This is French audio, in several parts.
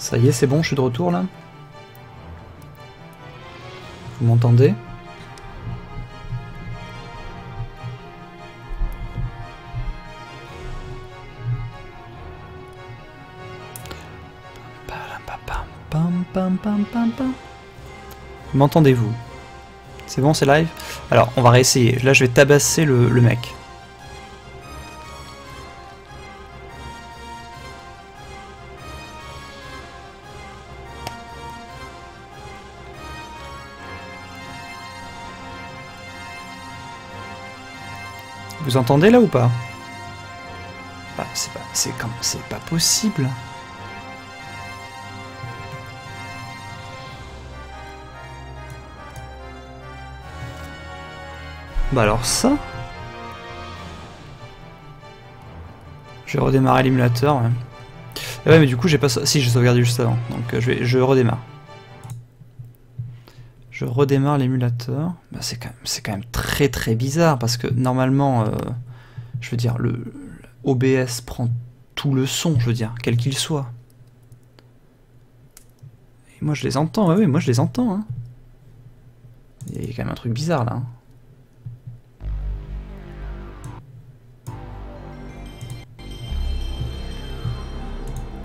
Ça y est, c'est bon, je suis de retour là. Vous m'entendez? M'entendez-vous? C'est bon, c'est live? Alors, on va réessayer. Là, je vais tabasser le mec. Vous entendez là ou pas? Bah, c'est pas possible. Bah alors ça. Je vais redémarrer l'émulateur. Ouais. Ouais, mais du coup j'ai pas. Si, j'ai sauvegardé juste avant. Donc je redémarre. Je redémarre l'émulateur. Bah, c'est quand même très très bizarre parce que normalement, je veux dire, le OBS prend tout le son, je veux dire, quel qu'il soit. Et moi je les entends, ouais, oui, moi je les entends. Hein. Il y a quand même un truc bizarre là. Hein.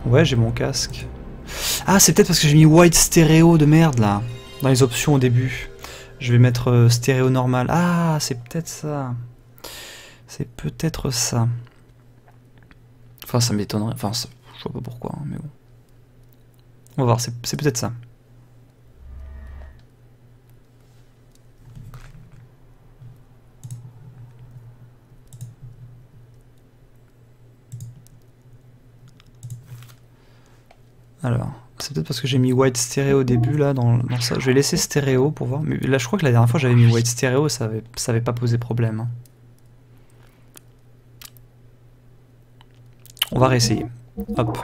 Ouais, j'ai mon casque. Ah, c'est peut-être parce que j'ai mis white stéréo de merde là. Dans les options au début. Je vais mettre stéréo normal. Ah, c'est peut-être ça. C'est peut-être ça. Enfin, ça m'étonnerait. Enfin, je vois pas pourquoi, hein, mais bon. On va voir, c'est peut-être ça. Alors, c'est peut-être parce que j'ai mis white stéréo au début là dans ça. Je vais laisser stéréo pour voir. Mais là, je crois que la dernière fois j'avais mis white stéréo, ça avait pas posé problème. Hein. On va réessayer. Hop,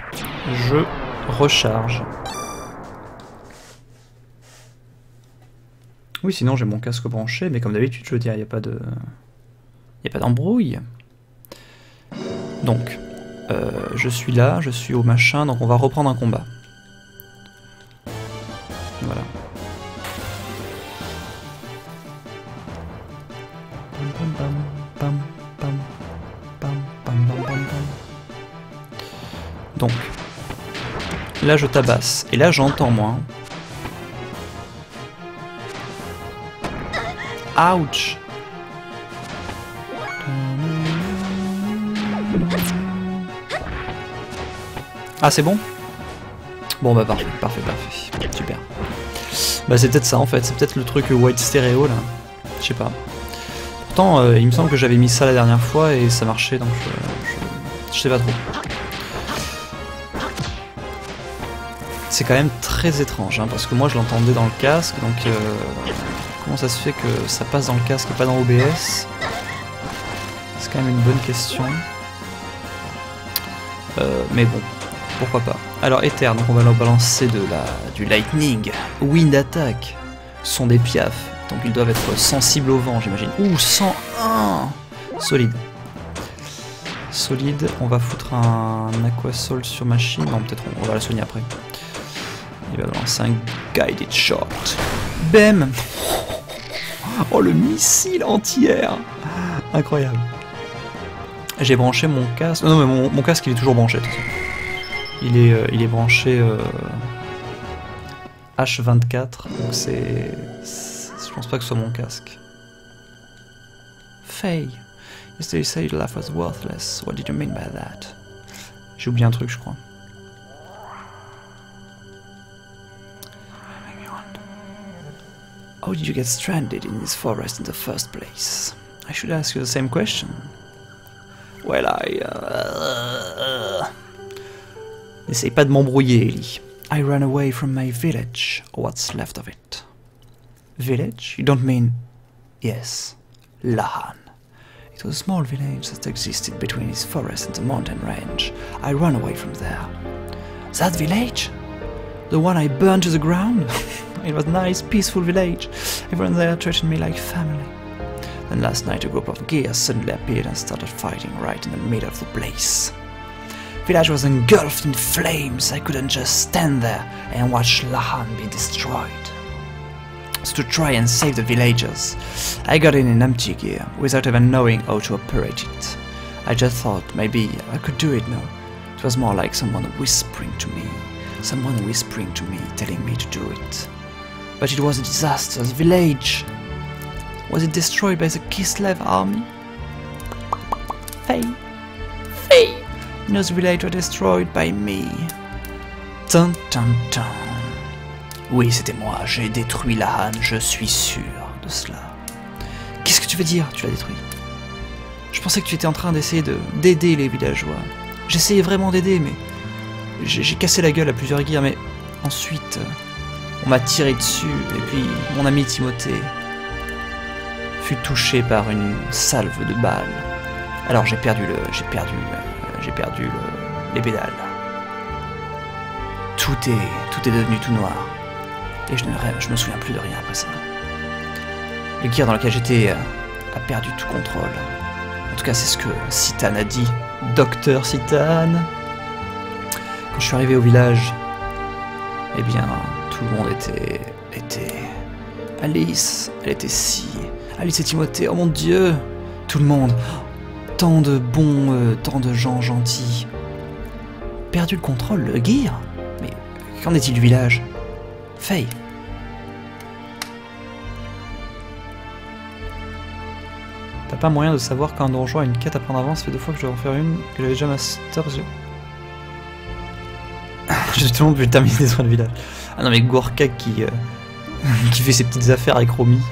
je recharge. Oui, sinon j'ai mon casque branché, mais comme d'habitude, je veux dire, il n'y a pas d'embrouille. Donc, je suis là, je suis au machin, donc on va reprendre un combat. Voilà. Donc, là je tabasse, et là j'entends moi. Ouch! Ah, c'est bon? Bon bah parfait, super. Bah c'est peut-être ça en fait, c'est peut-être le truc white stéréo là, je sais pas. Pourtant il me semble que j'avais mis ça la dernière fois et ça marchait donc je sais pas trop. C'est quand même très étrange hein, parce que moi je l'entendais dans le casque donc comment ça se fait que ça passe dans le casque et pas dans OBS? C'est quand même une bonne question. Mais bon. Pourquoi pas. Alors Ether, donc on va leur balancer du Lightning. Wind Attack. Sont des piafs. Donc ils doivent être sensibles au vent, j'imagine. Ouh, 101. Solide. Solide. On va foutre un Aquasol sur machine. Non, peut-être on va la soigner après. Il va balancer un Guided Shot. Bam. Oh, le missile anti-air. Incroyable. J'ai branché mon casque. Non, mais mon casque il est toujours branché, de toute façon. Il est branché H24, donc c'est... Je pense pas que ce soit mon casque. Faye, yesterday you said life was worthless. What did you mean by that? J'ai oublié un truc, je crois. How did you get stranded in this forest in the first place? I should ask you the same question. Well, N'essaye pas de m'embrouiller, Ellie. I ran away from my village, or what's left of it. Village? You don't mean... Yes, Lahan. It was a small village that existed between this forest and the mountain range. I ran away from there. That village? The one I burned to the ground? It was a nice, peaceful village. Everyone there treated me like family. Then last night a group of gears suddenly appeared and started fighting right in the middle of the place. village was engulfed in flames. I couldn't just stand there and watch Lahan be destroyed. So to try and save the villagers, I got in an empty gear without even knowing how to operate it. I just thought maybe I could do it now. It was more like someone whispering to me, telling me to do it. But it was a disaster. The village, was it destroyed by the Kislev army? Faye. No, the village was destroyed by me. Dun dun dun. Oui, c'était moi, j'ai détruit Lahan, je suis sûr de cela. Qu'est-ce que tu veux dire, tu l'as détruit? Je pensais que tu étais en train d'essayer d'aider les villageois. J'essayais vraiment d'aider, mais j'ai cassé la gueule à plusieurs guerres, mais ensuite, on m'a tiré dessus, et puis mon ami Timothée fut touché par une salve de balles. Alors j'ai perdu les pédales. Tout est devenu tout noir. Et je me souviens plus de rien après ça. Le gear dans lequel j'étais a perdu tout contrôle. En tout cas, c'est ce que Citan a dit. Docteur Citan. Quand je suis arrivé au village, eh bien, tout le monde était... Alice, elle était si... Alice et Timothée, oh mon Dieu. Tout le monde. Tant de bons, tant de gens gentils. Perdu le contrôle, le gear. Mais qu'en est-il du village? Faye. T'as pas moyen de savoir quand un donjon a une quête à prendre avant? Ça fait 2 fois que je dois en faire une, que j'avais déjà master. J'ai tout le monde vu terminer des soins de village. Ah non mais Gorka qui fait ses petites affaires avec Romy.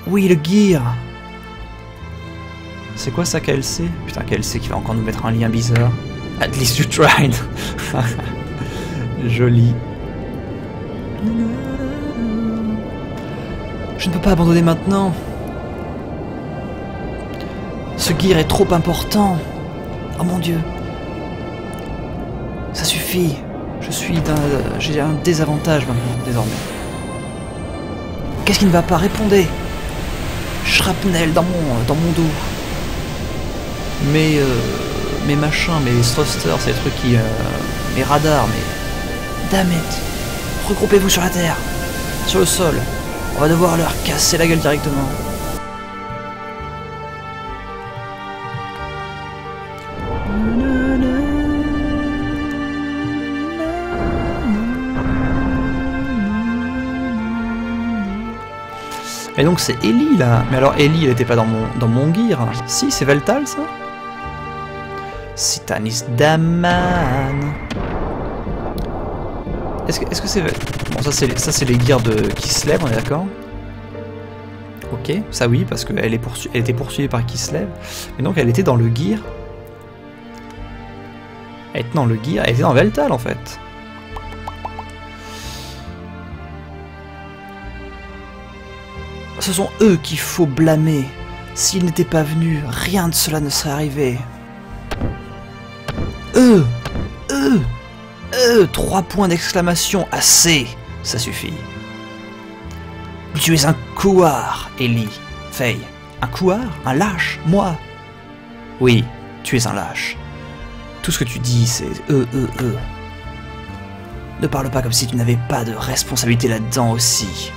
Oui, le gear. C'est quoi ça, KLC? Putain, KLC qui va encore nous mettre un lien bizarre. At least you tried. Joli. Je ne peux pas abandonner maintenant. Ce gear est trop important. Oh mon Dieu. Ça suffit. J'ai un désavantage maintenant, désormais. Qu'est-ce qui ne va pas? Répondez. Shrapnel dans mon dos. Mes machins, mes thrusters, c'est des trucs qui... mes radars, mais... Damn it. Regroupez-vous sur la terre. Sur le sol. On va devoir leur casser la gueule directement. Et donc c'est Ellie là. Mais alors Ellie elle était pas dans mon gear. Si, c'est Veltal ça? Sitanis Daman. Est-ce que c'est... Bon ça c'est les gears de Kislev, on est d'accord? Ok, ça oui, parce qu'elle était poursuivie par Kislev. Mais donc elle était dans le gear. Elle était dans le gear, elle était dans Veltal en fait. Ce sont eux qu'il faut blâmer. S'ils n'étaient pas venus, rien de cela ne serait arrivé. Eux 3 points d'exclamation, assez. Ça suffit. Tu es un couard, Ellie. Faye. Un couard? Un lâche? Moi? Oui, tu es un lâche. Tout ce que tu dis, c'est eux. Ne parle pas comme si tu n'avais pas de responsabilité là-dedans aussi.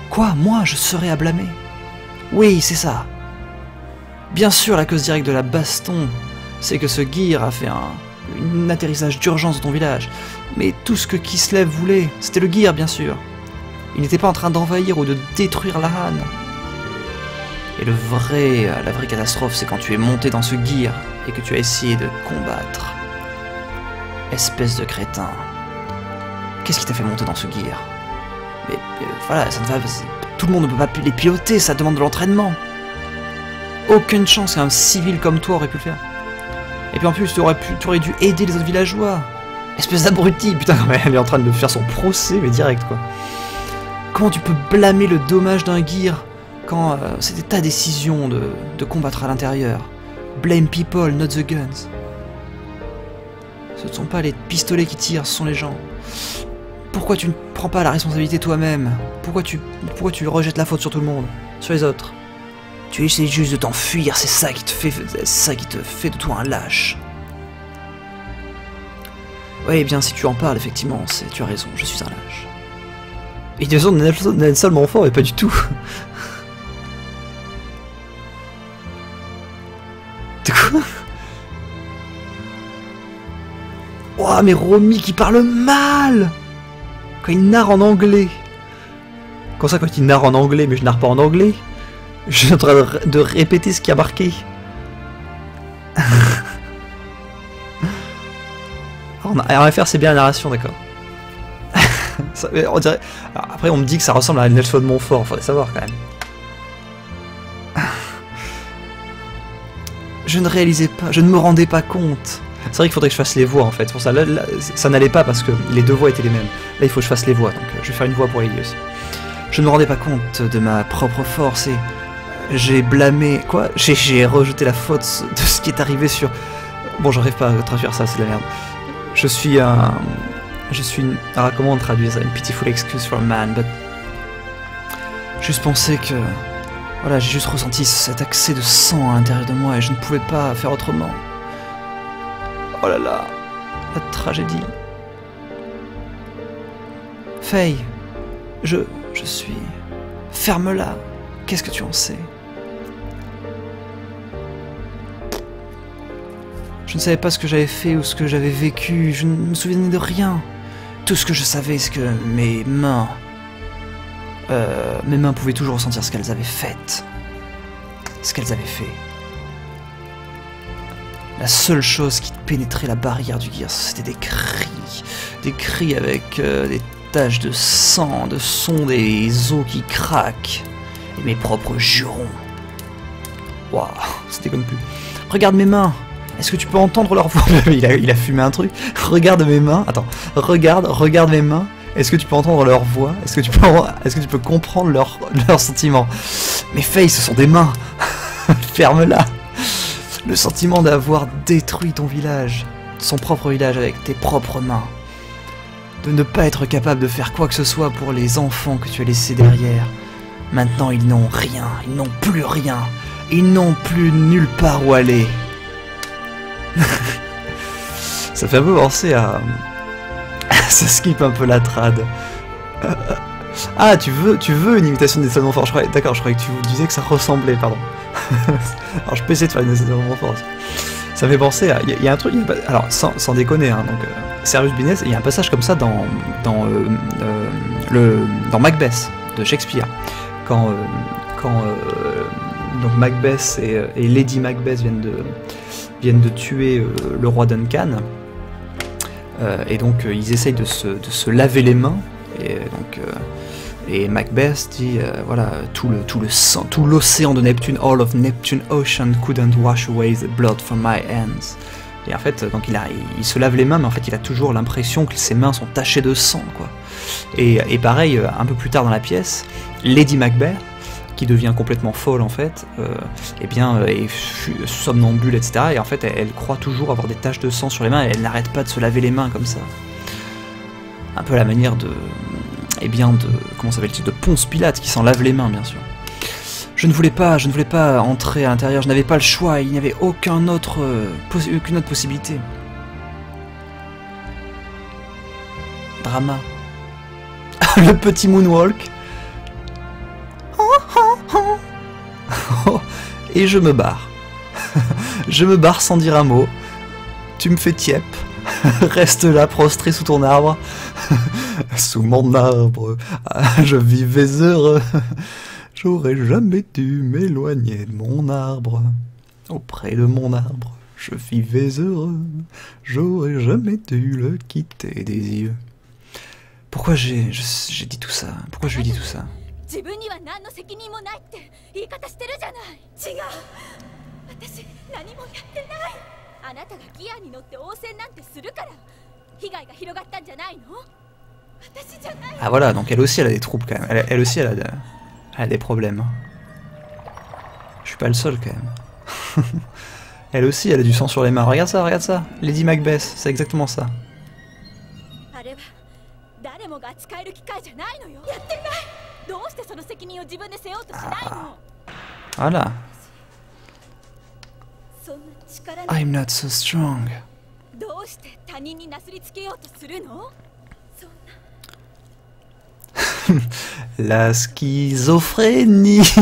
Quoi? Moi, je serais à blâmer? Oui, c'est ça. Bien sûr, la cause directe de la baston, c'est que ce gear a fait un atterrissage d'urgence dans ton village. Mais tout ce que Kislev voulait, c'était le gear, bien sûr. Il n'était pas en train d'envahir ou de détruire Lahan. Et la vraie catastrophe, c'est quand tu es monté dans ce gear et que tu as essayé de combattre. Espèce de crétin. Qu'est-ce qui t'a fait monter dans ce gear? Mais voilà, ça ne va... Tout le monde ne peut pas les piloter, ça demande de l'entraînement. Aucune chance qu'un civil comme toi aurait pu le faire. Et puis en plus, tu aurais dû aider les autres villageois. Espèce d'abruti, putain, elle est en train de faire son procès, mais direct quoi. Comment tu peux blâmer le dommage d'un gear quand c'était ta décision de combattre à l'intérieur? Blame people, not the guns. Ce ne sont pas les pistolets qui tirent, ce sont les gens. Pourquoi tu ne prends pas la responsabilité toi-même? Pourquoi tu rejettes la faute sur tout le monde? Sur les autres? Tu essaies juste de t'enfuir, c'est ça qui te fait de toi un lâche. Ouais, bien, si tu en parles, effectivement, tu as raison, je suis un lâche. Et de toute façon, Nelson Montfort, mais pas du tout. De quoi? Ouah, mais Romy qui parle mal! Quand il narre en anglais. Comment ça, quand il narre en anglais, mais je narre pas en anglais? Je suis en train de répéter ce qui a marqué. RFR, c'est bien la narration, d'accord. On dirait... Alors, après, on me dit que ça ressemble à Nelson Montfort, faudrait savoir quand même. Je ne réalisais pas, je ne me rendais pas compte. C'est vrai qu'il faudrait que je fasse les voix en fait. Pour ça, là, ça n'allait pas parce que les deux voix étaient les mêmes. Là, il faut que je fasse les voix, donc je vais faire une voix pour Ellie aussi. Je ne me rendais pas compte de ma propre force et j'ai blâmé. Quoi? J'ai rejeté la faute de ce qui est arrivé sur. Bon, j'arrive pas à traduire ça, c'est de la merde. Je suis une... Alors, comment on traduit ça? Une pitiful excuse for a man, but... Juste penser que... Voilà, j'ai juste ressenti cet accès de sang à l'intérieur de moi et je ne pouvais pas faire autrement. Oh là là, la tragédie. Faye, je suis... Ferme-la. Qu'est-ce que tu en sais? Je ne savais pas ce que j'avais fait ou ce que j'avais vécu, je ne me souvenais de rien. Tout ce que je savais, c'est que mes mains pouvaient toujours ressentir ce qu'elles avaient fait. Ce qu'elles avaient fait. La seule chose qui pénétrait la barrière du Gears, c'était des cris. Des cris avec des taches de sang, de son, des os qui craquent. Et mes propres jurons. Waouh, c'était comme plus. Regarde mes mains. Est-ce que tu peux entendre leur voix? il a fumé un truc. Regarde mes mains. Attends. Regarde mes mains. Est-ce que tu peux entendre leur voix? Est-ce que tu peux comprendre leurs sentiments? Mes Faye, ce sont des mains. Ferme-la. Le sentiment d'avoir détruit ton village, son propre village avec tes propres mains. De ne pas être capable de faire quoi que ce soit pour les enfants que tu as laissés derrière. Maintenant, ils n'ont rien. Ils n'ont plus rien. Ils n'ont plus nulle part où aller. Ça fait un peu penser à... Ça skip un peu la trad. Ah, tu veux une imitation des Salmon Fort? D'accord, je croyais que tu disais que ça ressemblais, pardon. Alors je peux essayer de faire une imitation des Salmon Fort aussi. Ça fait penser à... Il y a un truc... Alors, sans déconner, hein, donc... Serious Business, il y a un passage comme ça dans Macbeth, de Shakespeare. Quand donc Macbeth et Lady Macbeth viennent de tuer le roi Duncan, et donc ils essayent de se laver les mains, et Macbeth dit voilà, tout le sang, tout l'océan de Neptune, all of Neptune ocean couldn't wash away the blood from my hands. Et en fait, donc il se lave les mains, mais en fait il a toujours l'impression que ses mains sont tachées de sang, quoi. Et pareil, un peu plus tard dans la pièce, Lady Macbeth, qui devient complètement folle en fait, est somnambule, etc. Et en fait, elle croit toujours avoir des taches de sang sur les mains, et elle n'arrête pas de se laver les mains comme ça. Un peu à la manière de... comment s'appelle-t-il, de Ponce Pilate, qui s'en lave les mains, bien sûr. Je ne voulais pas entrer à l'intérieur, je n'avais pas le choix, il n'y avait aucune autre possibilité. Drama. Le petit moonwalk. Et je me barre. Je me barre sans dire un mot. Tu me fais tiep. Reste là, prostré sous ton arbre. Sous mon arbre, je vivais heureux. J'aurais jamais dû m'éloigner de mon arbre. Auprès de mon arbre, je vivais heureux. J'aurais jamais dû le quitter des yeux. Pourquoi j'ai dit tout ça? Pourquoi je lui ai dit tout ça? Ah voilà, donc elle aussi elle a des troubles quand même. Elle aussi elle a des problèmes. Je suis pas le seul quand même. Elle aussi elle a du sang sur les mains. Regarde ça. Lady Macbeth, c'est exactement ça. Ah. Voilà. I'm not so strong. La schizophrénie,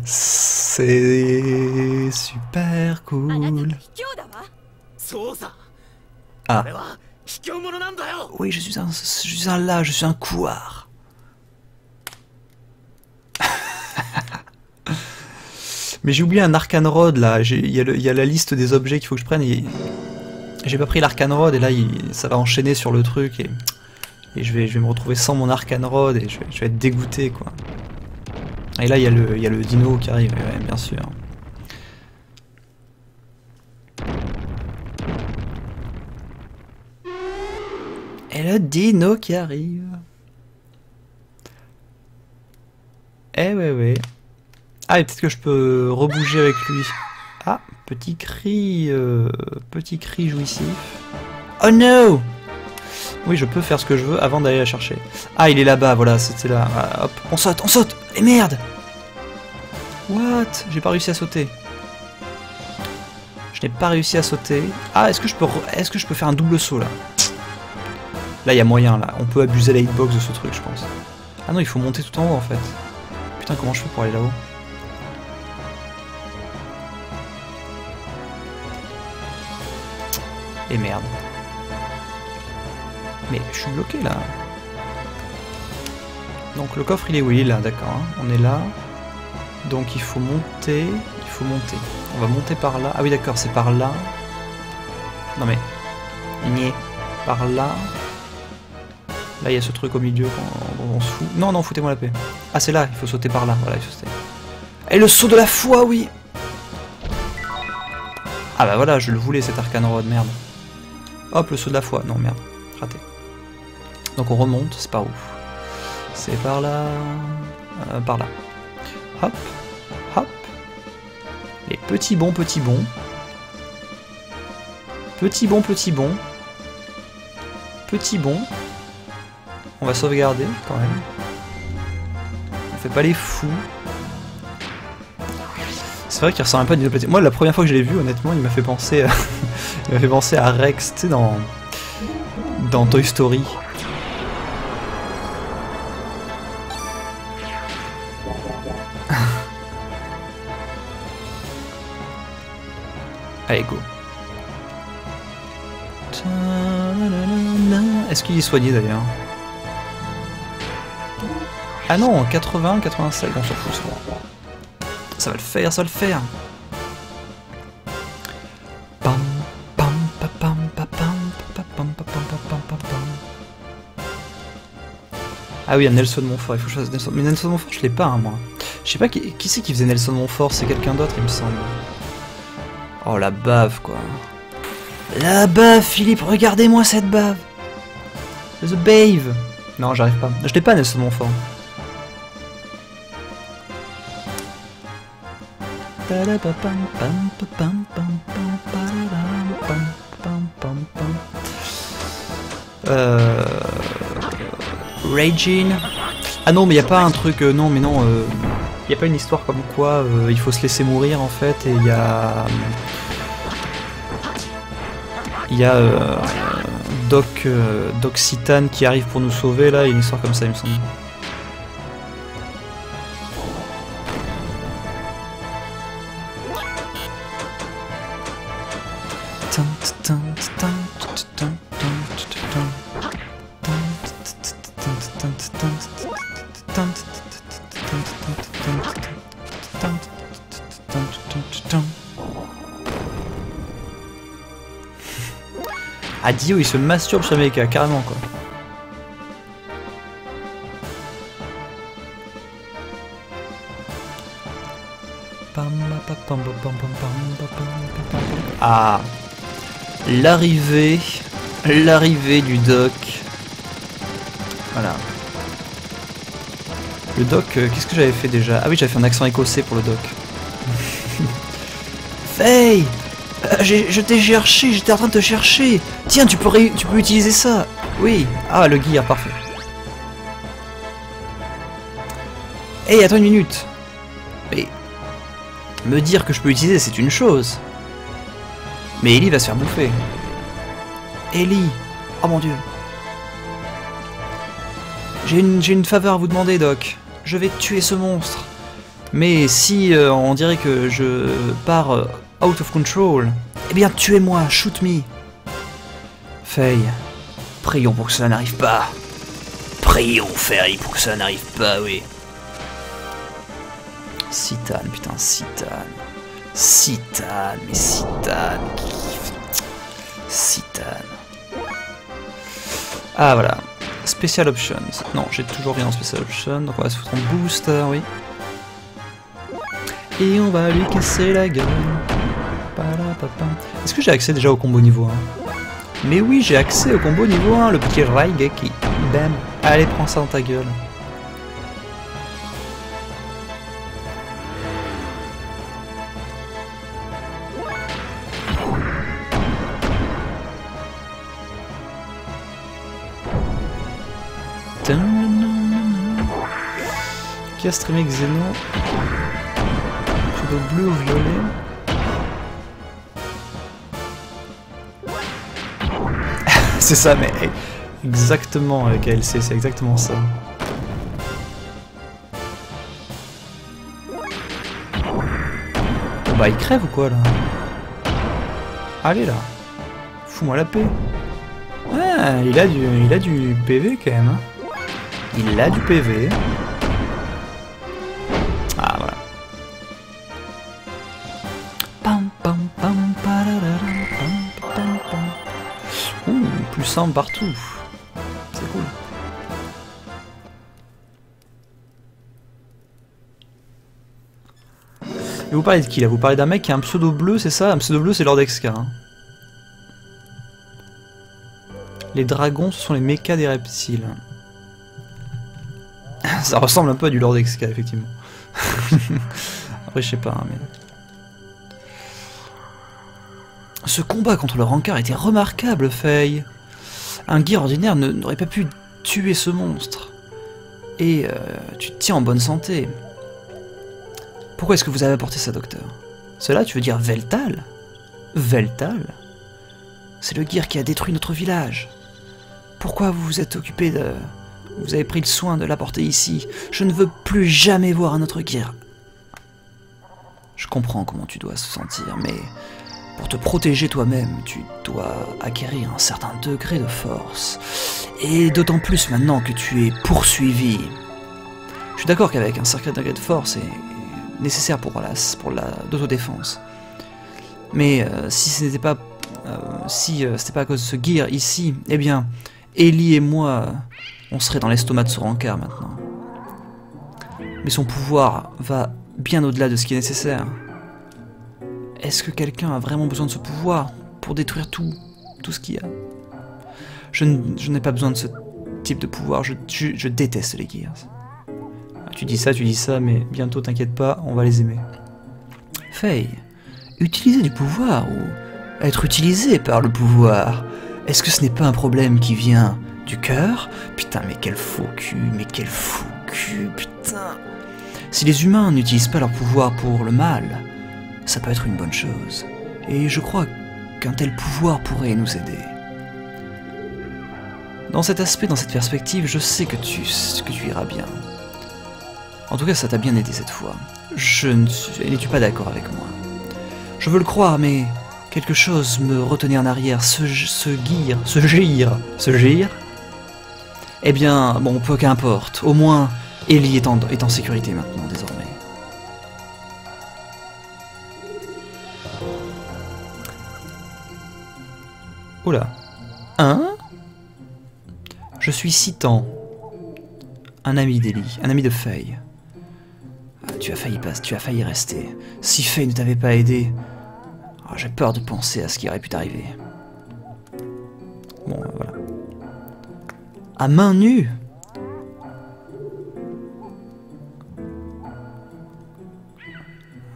c'est super cool. Ah. Oui, je suis un couard. Mais j'ai oublié un Arcane Rod là, il y a la liste des objets qu'il faut que je prenne et j'ai pas pris l'Arcane Rod et là ça va enchaîner sur le truc et je vais me retrouver sans mon Arcane Rod et je vais être dégoûté quoi. Et là il y a le dino qui arrive, ouais, bien sûr. Et le dino qui arrive. Eh ouais. Ah, et peut-être que je peux rebouger avec lui. Ah, petit cri jouissif. Oh no! Oui, je peux faire ce que je veux avant d'aller la chercher. Ah, il est là-bas, voilà, c'était là. Ah, hop, on saute! Et merde! What? J'ai pas réussi à sauter. Je n'ai pas réussi à sauter. Ah, est-ce que je peux faire un double saut là? Là, il y a moyen, là. On peut abuser la hitbox de ce truc, je pense. Ah non, il faut monter tout en haut, en fait. Putain, comment je fais pour aller là-haut? Et merde. Mais je suis bloqué, là. Donc, le coffre, il est où? Il est là, d'accord. Hein. On est là. Donc, il faut monter. On va monter par là. Ah oui, d'accord, c'est par là. Non, mais... Par là. Là, il y a ce truc au milieu on se fout. Non, foutez-moi la paix. Ah, c'est là, il faut sauter par là. Voilà, il faut sauter. Et le saut de la foi, oui! Ah bah voilà, je le voulais, cet Arcane Rod, merde. Hop, le saut de la foi. Non, merde, raté. Donc on remonte, c'est par où? C'est par là... par là. Hop. Les petits bons. Petit bond. On va sauvegarder quand même. On fait pas les fous. C'est vrai qu'il ressemble un peu à Dino Platinum. Moi, la première fois que je l'ai vu, honnêtement, il m'a fait penser à Rex, tu sais, dans Toy Story. Allez, go. Est-ce qu'il est soigné d'ailleurs? Ah non, 80, 85, on s'en fout ça. Ça va le faire. Ah oui, il y a Nelson Montfort, il faut que je fasse Nelson. Mais Nelson Montfort, je l'ai pas, hein, moi. Je sais pas qui c'est qui faisait Nelson Montfort, c'est quelqu'un d'autre, il me semble. Oh, la bave, quoi. La bave, Philippe, regardez-moi cette bave. The Bave. Non, j'arrive pas. Je l'ai pas, Nelson Montfort. Raging. Ah non, mais il n'y a pas un truc... non, mais non... Il n'y a pas une histoire comme quoi il faut se laisser mourir, en fait, et il y a... Doc Citan qui arrive pour nous sauver, là, il y a une histoire comme ça, il me semble. Ah, Dio, il se masturbe sur Mecha, carrément, quoi. Ah, l'arrivée du Doc. Voilà. Le Doc, qu'est-ce que j'avais fait déjà? Ah oui, j'avais fait un accent écossais pour le Doc. Faye, je t'ai cherché, j'étais en train de te chercher. Tiens, tu peux utiliser ça. Oui. Ah, le gear, parfait. Hey, attends une minute. Mais me dire que je peux utiliser, c'est une chose. Mais Ellie va se faire bouffer. Ellie! Oh mon dieu! J'ai une faveur à vous demander, Doc. Je vais tuer ce monstre. Mais si on dirait que je pars out of control, eh bien tuez-moi, shoot me. Faye, prions pour que cela n'arrive pas. Prions, Faye, pour que cela n'arrive pas, oui. Citane, putain, Citane. Citane, mais Citane. Citane. Ah, voilà. Special Options. Non, j'ai toujours rien en Special Options, donc on va se foutre en Booster, oui. Et on va lui casser la gueule. Est-ce que j'ai accès déjà au combo niveau 1? Mais oui, j'ai accès au combo niveau 1, le petit Raigeki. Bam. Allez, prends ça dans ta gueule. Qui a streamé Xeno? Pseudo bleu ou violet? C'est ça, mais exactement, KLC, c'est exactement ça. Bon bah il crève ou quoi là? Allez là, fous-moi la paix. Ah, il a du PV quand même. Hein. Il a du PV. Ah voilà. Ouh, plus simple partout. C'est cool. Et vous parlez de qui là? Vous parlez d'un mec qui a un pseudo bleu, c'est ça? Un pseudo bleu, c'est Lord Exca. Hein. Les dragons, ce sont les mechas des reptiles. Ça ressemble un peu à du Lord Exca, effectivement. Après, je sais pas, hein, mais... Ce combat contre le rancard était remarquable, Faye. Un gear ordinaire n'aurait pas pu tuer ce monstre. Et tu te tiens en bonne santé. Pourquoi est-ce que vous avez apporté ça, docteur? Cela, tu veux dire Veltal? Veltal? C'est le gear qui a détruit notre village. Pourquoi vous vous êtes occupé de... Vous avez pris le soin de l'apporter ici. Je ne veux plus jamais voir un autre gear. Je comprends comment tu dois se sentir, mais... Pour te protéger toi-même, tu dois acquérir un certain degré de force. Et d'autant plus maintenant que tu es poursuivi. Je suis d'accord qu'avec un certain degré de force est nécessaire pour l'autodéfense. Mais si ce n'était pas... c'était pas à cause de ce gear ici, eh bien, Ellie et moi, on serait dans l'estomac de ce rancard maintenant. Mais son pouvoir va bien au-delà de ce qui est nécessaire. Est-ce que quelqu'un a vraiment besoin de ce pouvoir pour détruire tout ce qu'il y a? Je n'ai pas besoin de ce type de pouvoir, je déteste les gears. Tu dis ça, mais bientôt, t'inquiète pas, on va les aimer. Faye, utiliser du pouvoir ou être utilisé par le pouvoir, est-ce que ce n'est pas un problème qui vient du cœur? Putain, mais quel faux cul, putain. Si les humains n'utilisent pas leur pouvoir pour le mal, ça peut être une bonne chose. Et je crois qu'un tel pouvoir pourrait nous aider. Dans cet aspect, dans cette perspective, je sais que tu iras bien. En tout cas, ça t'a bien aidé cette fois. N'es-tu pas d'accord avec moi? Je veux le croire, mais quelque chose me retenait en arrière. Ce gire. Eh bien, bon, peu qu'importe. Au moins, Ellie est en sécurité maintenant, désormais. Oula. Hein? Je suis Citan. Un ami d'Ellie, un ami de Faye. Tu as failli rester. Si Faye ne t'avait pas aidé, j'ai peur de penser à ce qui aurait pu t'arriver. Bon, voilà. À main nue?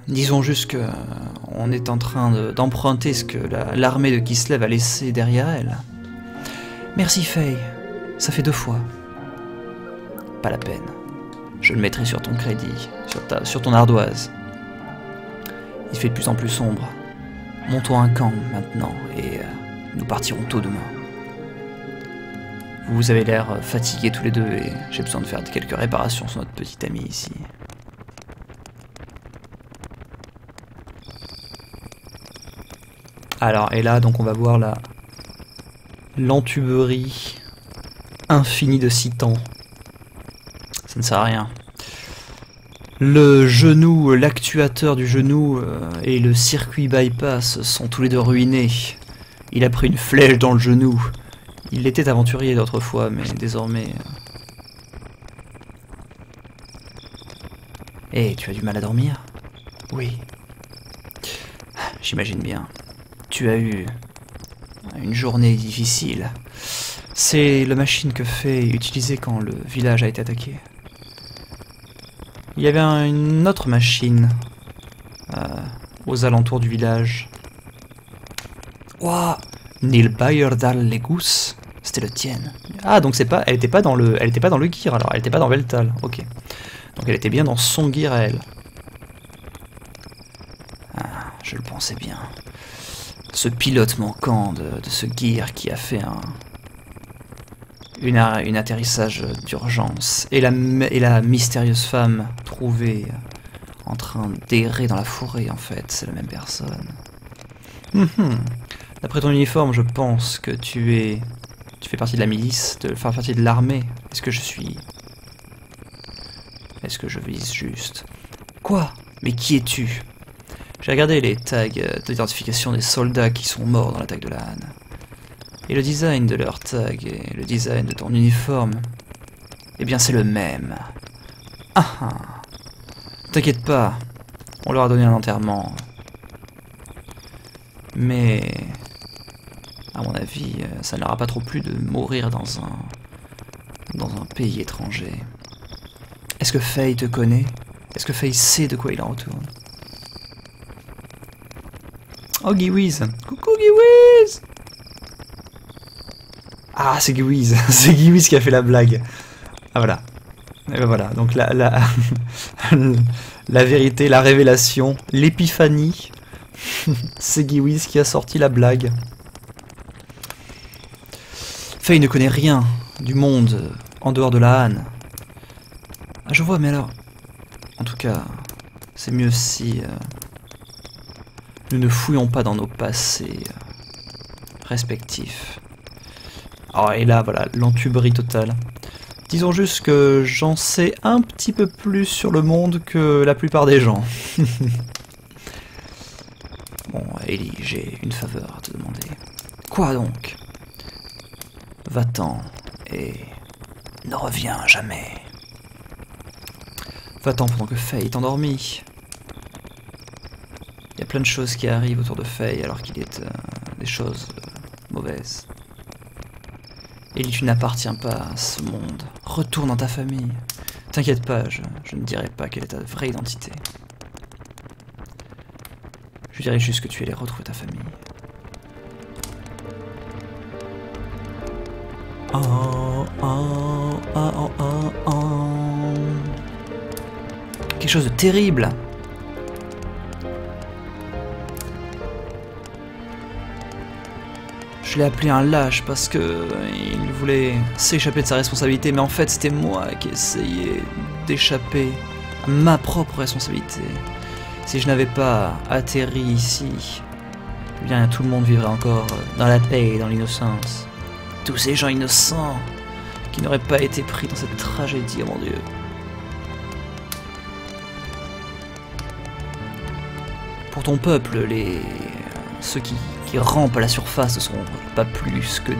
Disons juste que on est en train d'emprunter ce que l'armée de Kislev a laissé derrière elle. Merci Faye, ça fait 2 fois. Pas la peine. Je le mettrai sur ton crédit, sur ton ardoise. Il fait de plus en plus sombre. Montons un camp maintenant et nous partirons tôt demain. Vous avez l'air fatigués tous les deux et j'ai besoin de faire quelques réparations sur notre petit ami ici. Alors, et là, donc on va voir l'entuberie infinie de 6 temps. Ça ne sert à rien. Le genou, l'actuateur du genou et le circuit bypass sont tous les deux ruinés. Il a pris une flèche dans le genou. Il était aventurier d'autrefois, mais désormais... Eh, tu as du mal à dormir? Oui. J'imagine bien. Tu as eu une journée difficile. C'est la machine que Faye utilisait quand le village a été attaqué. Il y avait une autre machine aux alentours du village. Ouah, Neil Bayerdal Legus, c'était le tienne. Ah, donc c'est pas, elle était pas dans le gear alors, elle était pas dans Veltal. Ok. Donc elle était bien dans son gear à elle. Ah, je le pensais bien. Ce pilote manquant de ce gear qui a fait une atterrissage d'urgence. Et la mystérieuse femme trouvée en train d'errer dans la forêt, en fait, c'est la même personne. D'après ton uniforme, je pense que tu fais partie de la milice, faire partie de l'armée. Est-ce que je vise juste? Quoi? Mais qui es-tu? J'ai regardé les tags d'identification des soldats qui sont morts dans l'attaque de la Han. Et le design de leur tag et le design de ton uniforme, eh bien c'est le même. Ah ah. T'inquiète pas, on leur a donné un enterrement. Mais, à mon avis, ça ne leur a pas trop plu de mourir dans un pays étranger. Est-ce que Faye te connaît? Est-ce que Faye sait de quoi il en retourne? Oh, Giwiz! Coucou, Giwiz! Ah, c'est Giwiz! C'est Giwiz qui a fait la blague. Ah, voilà. Et ben voilà, donc la vérité, la révélation, l'épiphanie, c'est Giwiz qui a sorti la blague. Faye ne connaît rien du monde en dehors de la Han. Ah, je vois, mais alors... En tout cas, c'est mieux si... nous ne fouillons pas dans nos passés respectifs. Oh, et là, voilà, l'entuberie totale. Disons juste que j'en sais un petit peu plus sur le monde que la plupart des gens. Bon, Ellie, j'ai une faveur à te demander. Quoi donc? Va-t'en et ne reviens jamais. Va-t'en pendant que Faye est endormie. Il y a plein de choses qui arrivent autour de Faye alors qu'il est des choses mauvaises. Ellie, tu n'appartiens pas à ce monde. Retourne dans ta famille. T'inquiète pas, je ne dirai pas quelle est ta vraie identité. Je dirai juste que tu allais retrouver ta famille. Oh, oh, oh, oh, oh, oh. Quelque chose de terrible. Je l'ai appelé un lâche parce que il voulait s'échapper de sa responsabilité, mais en fait c'était moi qui essayais d'échapper à ma propre responsabilité. Si je n'avais pas atterri ici, eh bien tout le monde vivrait encore dans la paix et dans l'innocence. Tous ces gens innocents qui n'auraient pas été pris dans cette tragédie, oh mon Dieu. Pour ton peuple, ceux qui rampent à la surface ne sont pas plus que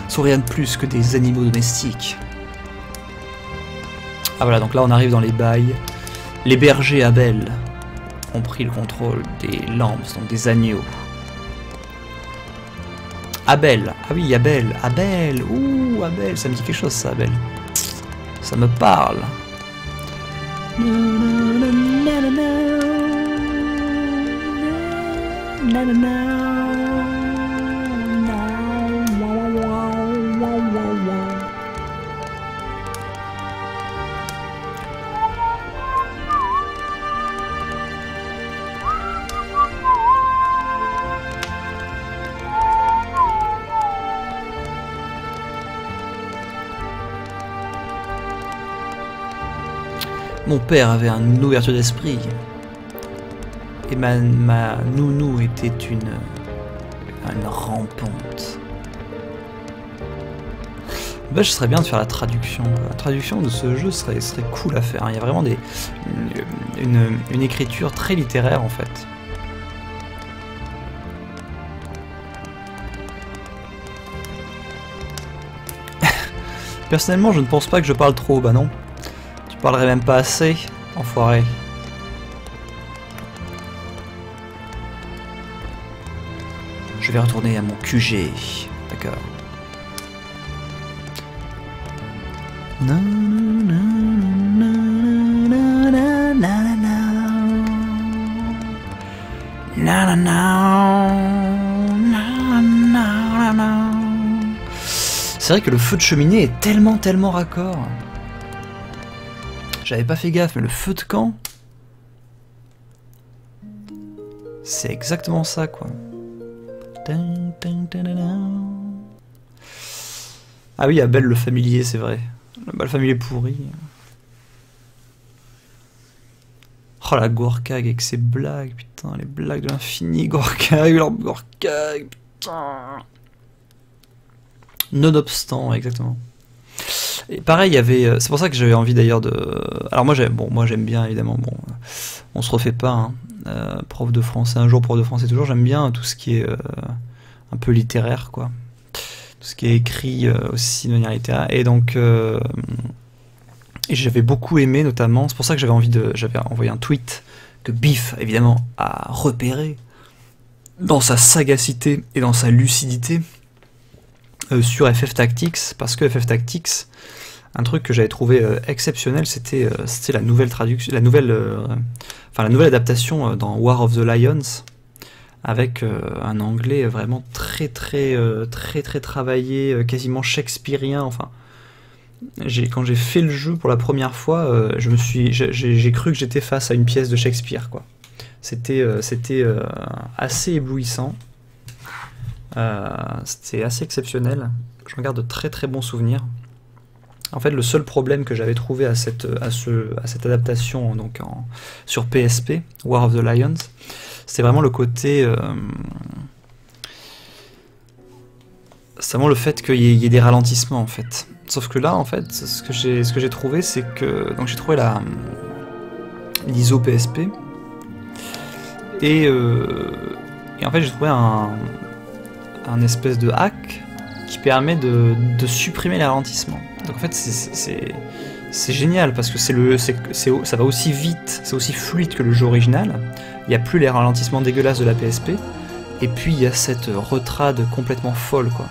sont rien de plus que des animaux domestiques. Ah voilà, donc là on arrive dans les bails. Les bergers Abel ont pris le contrôle des lambs, donc des agneaux. Abel, ah oui, Abel, ouh, Abel, ça me dit quelque chose ça, Abel. Ça me parle. Mon père avait une ouverture d'esprit. Et ma nounou était une rampante. Bah, je serais bien de faire la traduction. La traduction de ce jeu serait cool à faire. Il y a vraiment une écriture très littéraire en fait. Personnellement, je ne pense pas que je parle trop. Bah non. Tu parlerais même pas assez, enfoiré. Je vais retourner à mon QG. D'accord. C'est vrai que le feu de cheminée est tellement raccord. J'avais pas fait gaffe, mais le feu de camp, c'est exactement ça, quoi. Ah oui, Abel le familier, c'est vrai. Le familier pourri. Oh la Gorkag avec ses blagues, putain, les blagues de l'infini, Gorkag, leur Gorkag, putain. Nonobstant, exactement. Et pareil, il y avait. C'est pour ça que j'avais envie d'ailleurs de. Alors moi j'aime bien évidemment. Bon, on se refait pas. Hein. Prof de français, un jour prof de français toujours. J'aime bien tout ce qui est un peu littéraire, quoi. Tout ce qui est écrit aussi de manière littéraire. Et donc, et j'avais beaucoup aimé notamment. C'est pour ça que j'avais envoyé un tweet que Biff évidemment a repéré dans sa sagacité et dans sa lucidité sur FF Tactics, parce que FF Tactics, un truc que j'avais trouvé exceptionnel, c'était la nouvelle traduction, la nouvelle adaptation dans War of the Lions, avec un anglais vraiment très travaillé, quasiment shakespearien. Enfin, quand j'ai fait le jeu pour la première fois, j'ai cru que j'étais face à une pièce de Shakespeare, quoi. C'était assez éblouissant. C'était assez exceptionnel. J'en garde de très bons souvenirs. En fait, le seul problème que j'avais trouvé à cette adaptation donc sur PSP, War of the Lions, c'est vraiment le côté... c'est vraiment le fait qu'il y ait des ralentissements, en fait. Sauf que là, en fait, ce que j'ai trouvé, c'est que... Donc j'ai trouvé l'ISO PSP, et en fait j'ai trouvé un espèce de hack qui permet de supprimer les ralentissements. Donc en fait c'est génial parce que ça va aussi vite, c'est aussi fluide que le jeu original. Il n'y a plus les ralentissements dégueulasses de la PSP. Et puis il y a cette retrade complètement folle, quoi.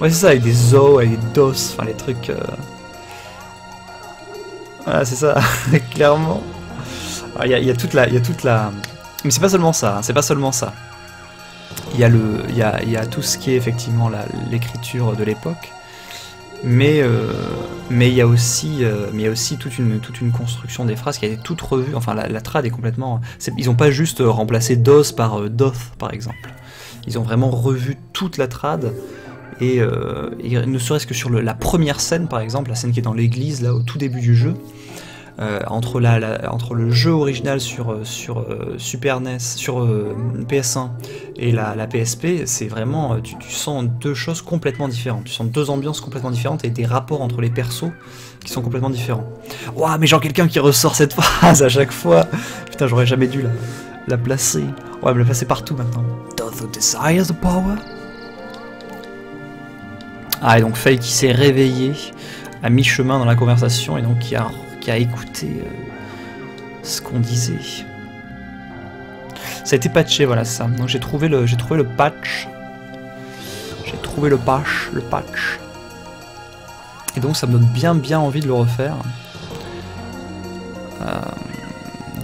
Ouais, c'est ça, avec des zo, avec des dos, enfin les trucs. Voilà, c'est ça, clairement. Il y a toute la. Mais c'est pas seulement ça, hein, c'est pas seulement ça. Il y a tout ce qui est effectivement l'écriture de l'époque, mais il y a aussi toute une construction des phrases qui a été toute revue. Enfin, la trad est complètement. Ils ont pas juste remplacé DOS par Doth, par exemple. Ils ont vraiment revu toute la trad, et ne serait-ce que sur la première scène, par exemple, la scène qui est dans l'église là au tout début du jeu. Entre le jeu original sur Super NES, sur PS1 et la PSP, c'est vraiment, tu sens deux choses complètement différentes. Tu sens deux ambiances complètement différentes et des rapports entre les persos qui sont complètement différents. Ouah, mais genre quelqu'un qui ressort cette phrase à chaque fois. Putain, j'aurais jamais dû la placer. Ouais, me la placer partout maintenant. Doth who desires the power? Ah, et donc Faye qui s'est réveillé à mi-chemin dans la conversation et donc qui a écouté ce qu'on disait. Ça a été patché, voilà, ça. Donc j'ai trouvé le patch. J'ai trouvé le patch. Et donc ça me donne bien envie de le refaire.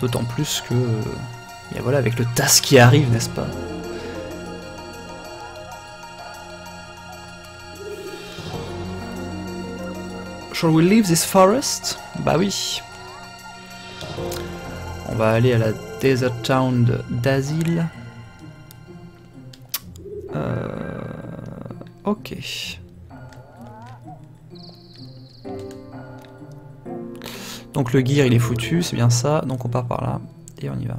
D'autant plus que et voilà, avec le TAS qui arrive, n'est-ce pas? Shall we leave this forest? Bah oui. On va aller à la Desert Town d'Azil. Ok. Donc le gear il est foutu, c'est bien ça. Donc on part par là et on y va.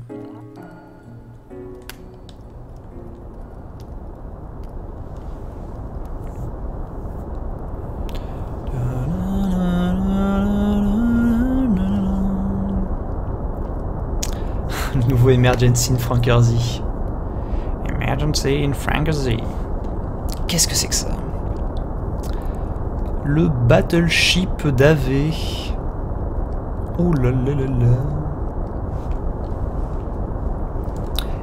Nouveau Emergency in Frankersy. Emergency in Frankersy. Qu'est-ce que c'est que ça? Le Battleship d'AV. Oh là là là là.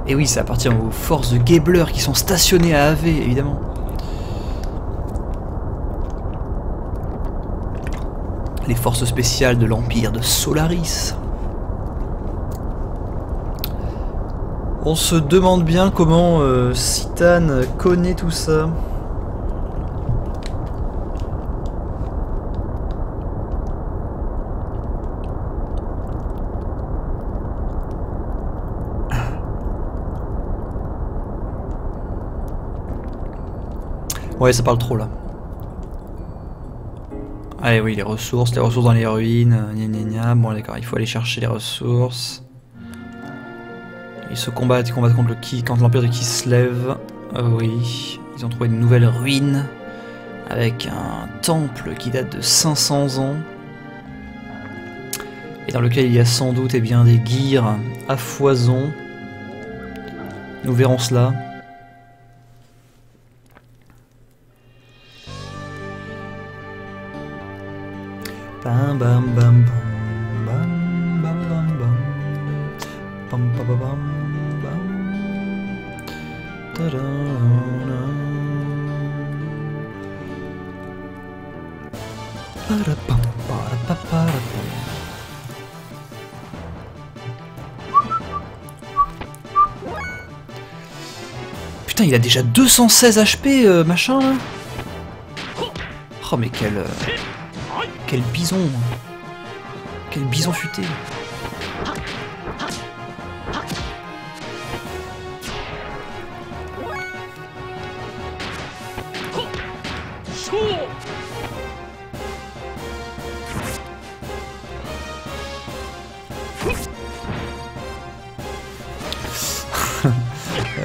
Et oui, ça appartient aux forces de Gabler qui sont stationnées à AV, évidemment. Les forces spéciales de l'Empire de Solaris. On se demande bien comment Citan connaît tout ça. Ouais, ça parle trop là. Allez, oui, les ressources dans les ruines, gna gna gna. Bon, d'accord, il faut aller chercher les ressources. Ils se combattent, ils combattent contre l'Empire de Kislev. Oui, ils ont trouvé une nouvelle ruine avec un temple qui date de 500 ans et dans lequel il y a sans doute bien, des gears à foison. Nous verrons cela. Bam bam bam bam bam bam bam bam bam bam bam. Putain, il a déjà 216 HP, machin là. Oh mais quel bison. Quel bison futé.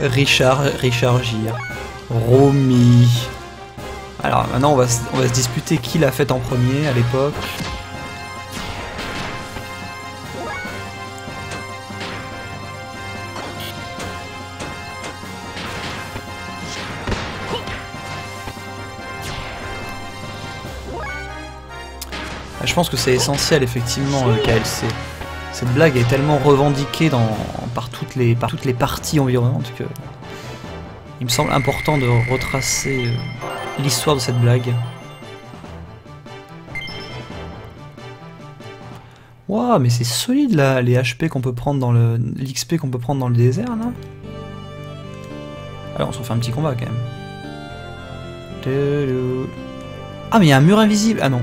Richard Gir. Romy. Alors maintenant on va se disputer qui l'a fait en premier à l'époque. Je pense que c'est essentiel effectivement, KLC. Cette blague est tellement revendiquée par toutes les parties environnantes que il me semble important de retracer l'histoire de cette blague. Waouh, mais c'est solide là, les HP qu'on peut prendre dans l'XP qu'on peut prendre dans le désert là. Alors on se refait un petit combat quand même. Ah mais il y a un mur invisible. Ah non.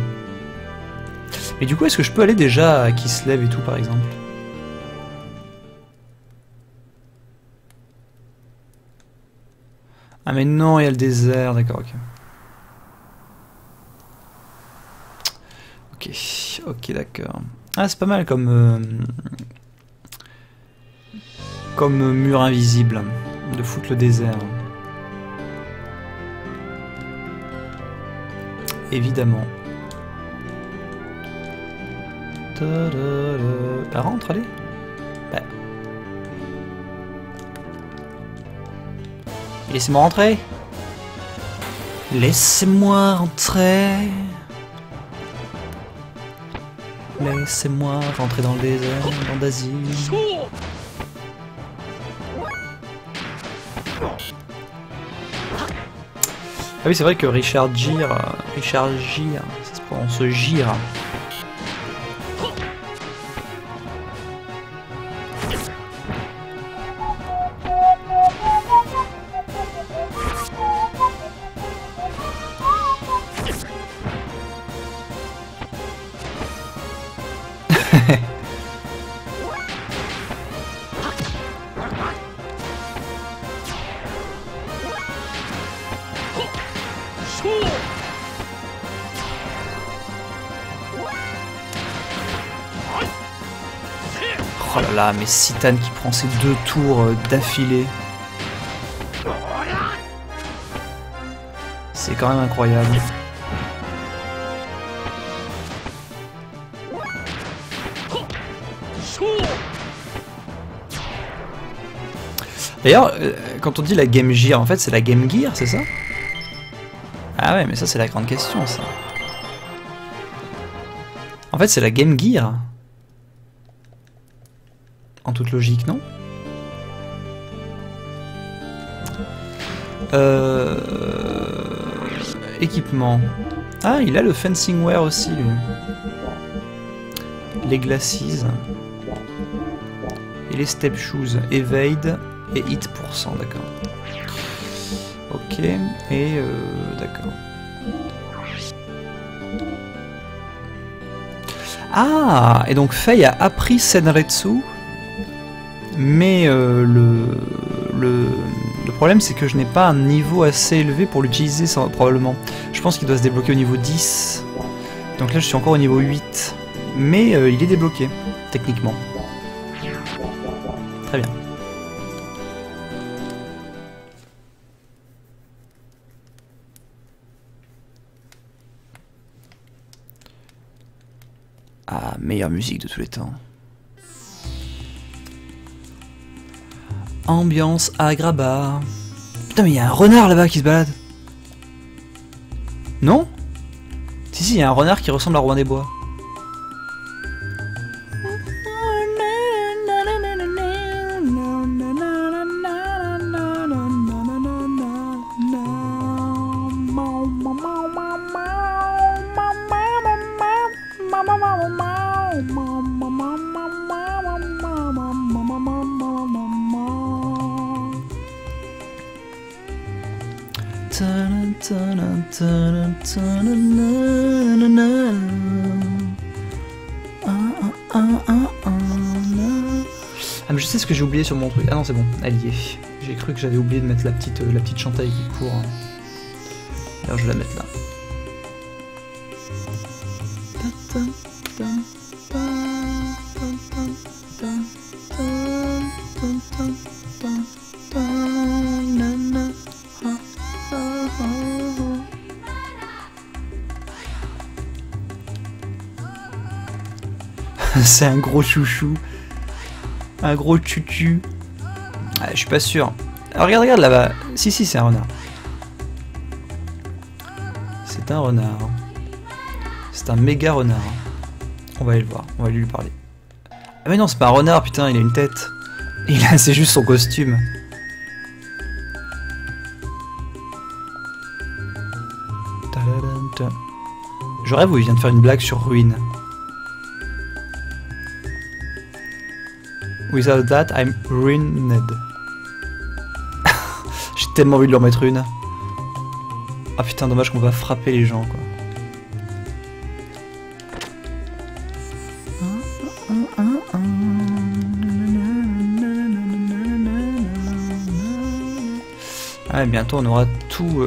Mais du coup, est-ce que je peux aller déjà à Kislev et tout, par exemple? Ah mais non, il y a le désert, d'accord, ok. Ok, d'accord. Ah, c'est pas mal comme mur invisible, de foutre le désert. Évidemment. Bah rentre, allez. Bah. Laissez-moi rentrer. Laissez-moi rentrer. Laissez-moi rentrer dans le désert, dans d'asile. Ah oui, c'est vrai que Richard Gir, ça se prononce Gir. Oh là là, mais Citan qui prend ses 2 tours d'affilée. C'est quand même incroyable. D'ailleurs, quand on dit la Game Gear, en fait c'est la Game Gear, c'est ça? Ah ouais, mais ça c'est la grande question, ça. En fait c'est la Game Gear. En toute logique, non? Équipement. Ah, il a le fencing wear aussi, lui. Les glacis. Et les step shoes. Evade et hit %, d'accord. Ok, et d'accord. Ah, et donc Faye a appris Senretsu, mais le problème c'est que je n'ai pas un niveau assez élevé pour l'utiliser probablement. Je pense qu'il doit se débloquer au niveau 10. Donc là je suis encore au niveau 8. Mais il est débloqué, techniquement. Très bien. Ah, meilleure musique de tous les temps. Ambiance Agrabah. Putain, mais il y a un renard là-bas qui se balade. Non? Si, il y a un renard qui ressemble à Robin des Bois. Ah mais je sais ce que j'ai oublié sur mon truc. Ah non c'est bon, elle y est. J'ai cru que j'avais oublié de mettre la petite chantaille qui court. Alors je vais la mettre là. C'est un gros chouchou. Un gros tutu. Ah, je suis pas sûr. Alors, regarde là-bas. Si, c'est un renard. C'est un renard. C'est un méga renard. On va aller le voir. On va lui parler. Ah mais non, c'est pas un renard, putain, il a une tête. Et là, c'est juste son costume. Je rêve où il vient de faire une blague sur Ruine. Without that, I'm ruined. J'ai tellement envie de leur mettre une. Ah putain, dommage qu'on va frapper les gens, quoi. Ah, bientôt on aura tout,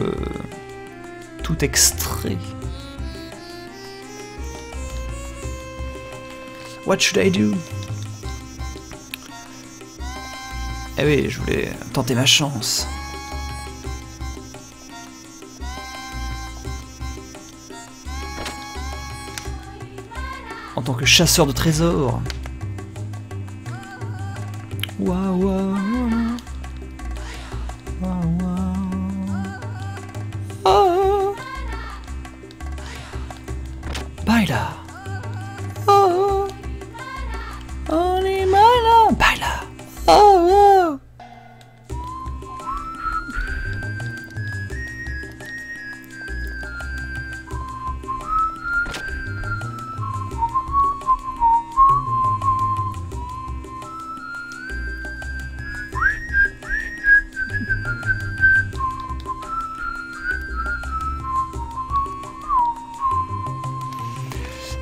tout extrait. What should I do? Eh oui, je voulais tenter ma chance. En tant que chasseur de trésors. Waouh, waouh. Oh. Baila. Oh. Only baila. Baila. Oh.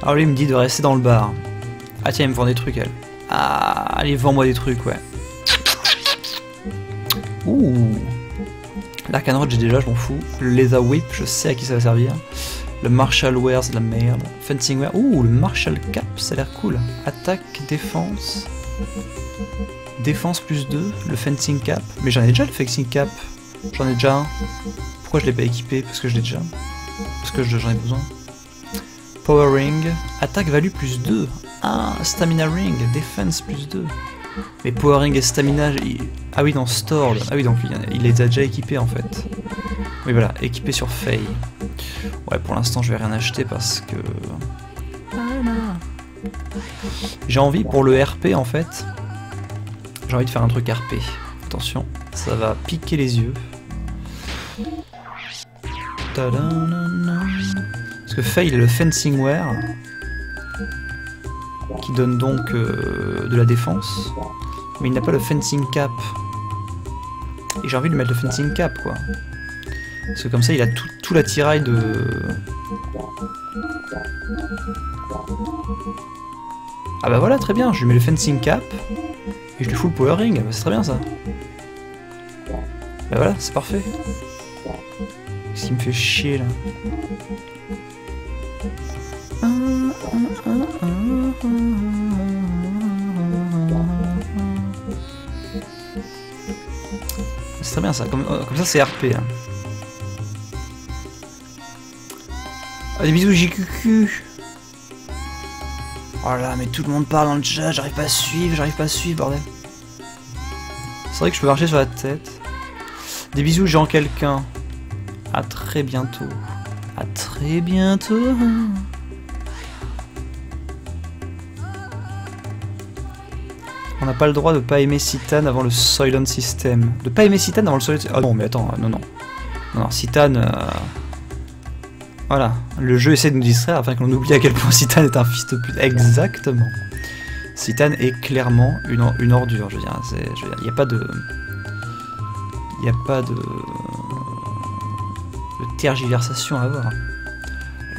Alors lui il me dit de rester dans le bar. Ah tiens, il me vend des trucs elle. Ah, allez, vends-moi des trucs, ouais. Ouh. L'Arcane Rod j'ai déjà, je m'en fous. Le Leather Whip, je sais à qui ça va servir. Le Martial Wear, c'est de la merde. Fencing Wear, ouh, le Martial Cap, ça a l'air cool. Attaque, défense. Défense plus 2, le fencing cap. Mais j'en ai déjà le fencing cap. J'en ai déjà un. Pourquoi je l'ai pas équipé? Parce que je l'ai déjà. Parce que j'en ai besoin. Power ring. Attaque value plus 2. Ah, stamina ring. Defense plus 2. Mais power ring et stamina... Ah oui, dans stored. Ah oui, donc il les a déjà équipés en fait. Oui, voilà. Équipé sur Faye. Ouais, pour l'instant, je vais rien acheter parce que... J'ai envie, pour le RP en fait, j'ai envie de faire un truc RP. Attention, ça va piquer les yeux. Parce que Faye, il a le fencing wear, qui donne donc de la défense, mais il n'a pas le fencing cap. Et j'ai envie de lui mettre le fencing cap, quoi. Parce que comme ça, il a tout l'attirail de... Ah bah voilà, très bien, je lui mets le fencing cap, et je lui fous le power ring, bah c'est très bien ça. Bah voilà, c'est parfait. Qu'est-ce qui me fait chier là? C'est très bien ça, comme ça c'est RP. Hein. Ah, des bisous JQQ. Oh là, mais tout le monde parle dans le chat, j'arrive pas à suivre, bordel. C'est vrai que je peux marcher sur la tête. Des bisous, Jean quelqu'un. À très bientôt. À très bientôt. On n'a pas le droit de pas aimer Citan avant le Soylent System. De pas aimer Citan avant le Soylent System. Oh non, mais attends, non. Non, Citan... Voilà, le jeu essaie de nous distraire afin qu'on oublie à quel point Citan est un fils de pute. Exactement. Citan est clairement une ordure, je veux dire. Il n'y a pas de... Il n'y a pas de tergiversation à avoir.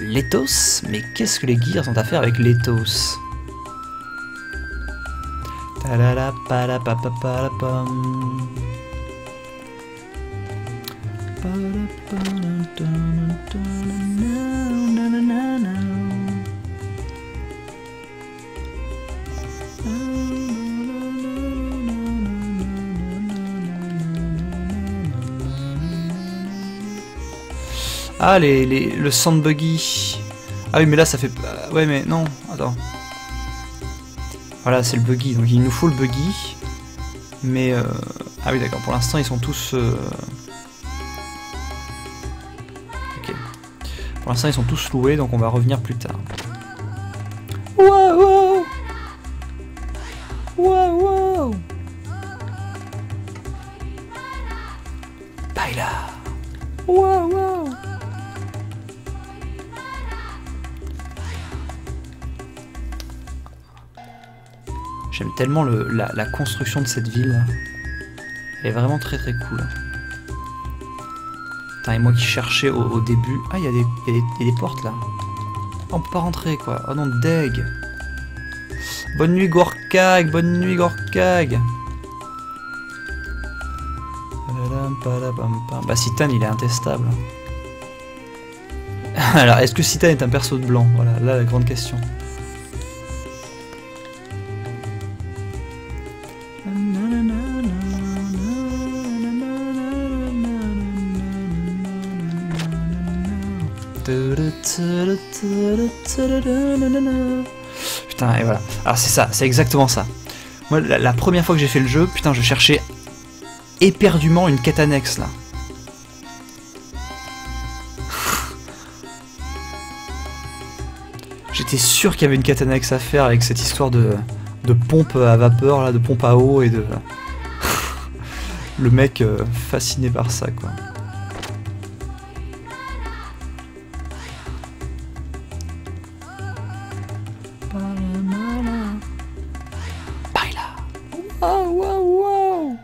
Lethos? Mais qu'est-ce que les gears ont à faire avec Lethos? Talala palapapapalapam. Ah, le sand buggy. Ah oui, mais là ça fait... Ouais, mais non, attends. Voilà, c'est le buggy, donc il nous faut le buggy. Mais... Ah oui, d'accord, pour l'instant ils sont tous... Ok. Pour l'instant ils sont tous loués, donc on va revenir plus tard. Wow, wow. Wow. Baila. Wow. J'aime tellement la construction de cette ville. Elle est vraiment très cool. Putain, et moi qui cherchais au début... Ah, il y a des portes là. On peut pas rentrer quoi. Oh non, deg. Bonne nuit Gorkag, Bah Citan il est intestable. Alors est-ce que Citan est un perso de blanc? Voilà, là la grande question. Putain, et voilà. Alors c'est ça, c'est exactement ça. Moi, la première fois que j'ai fait le jeu, putain, je cherchais éperdument une quête annexe, là. J'étais sûr qu'il y avait une quête annexe à faire avec cette histoire de pompe à vapeur, là, de pompe à eau et de... Le mec fasciné par ça, quoi. Wow.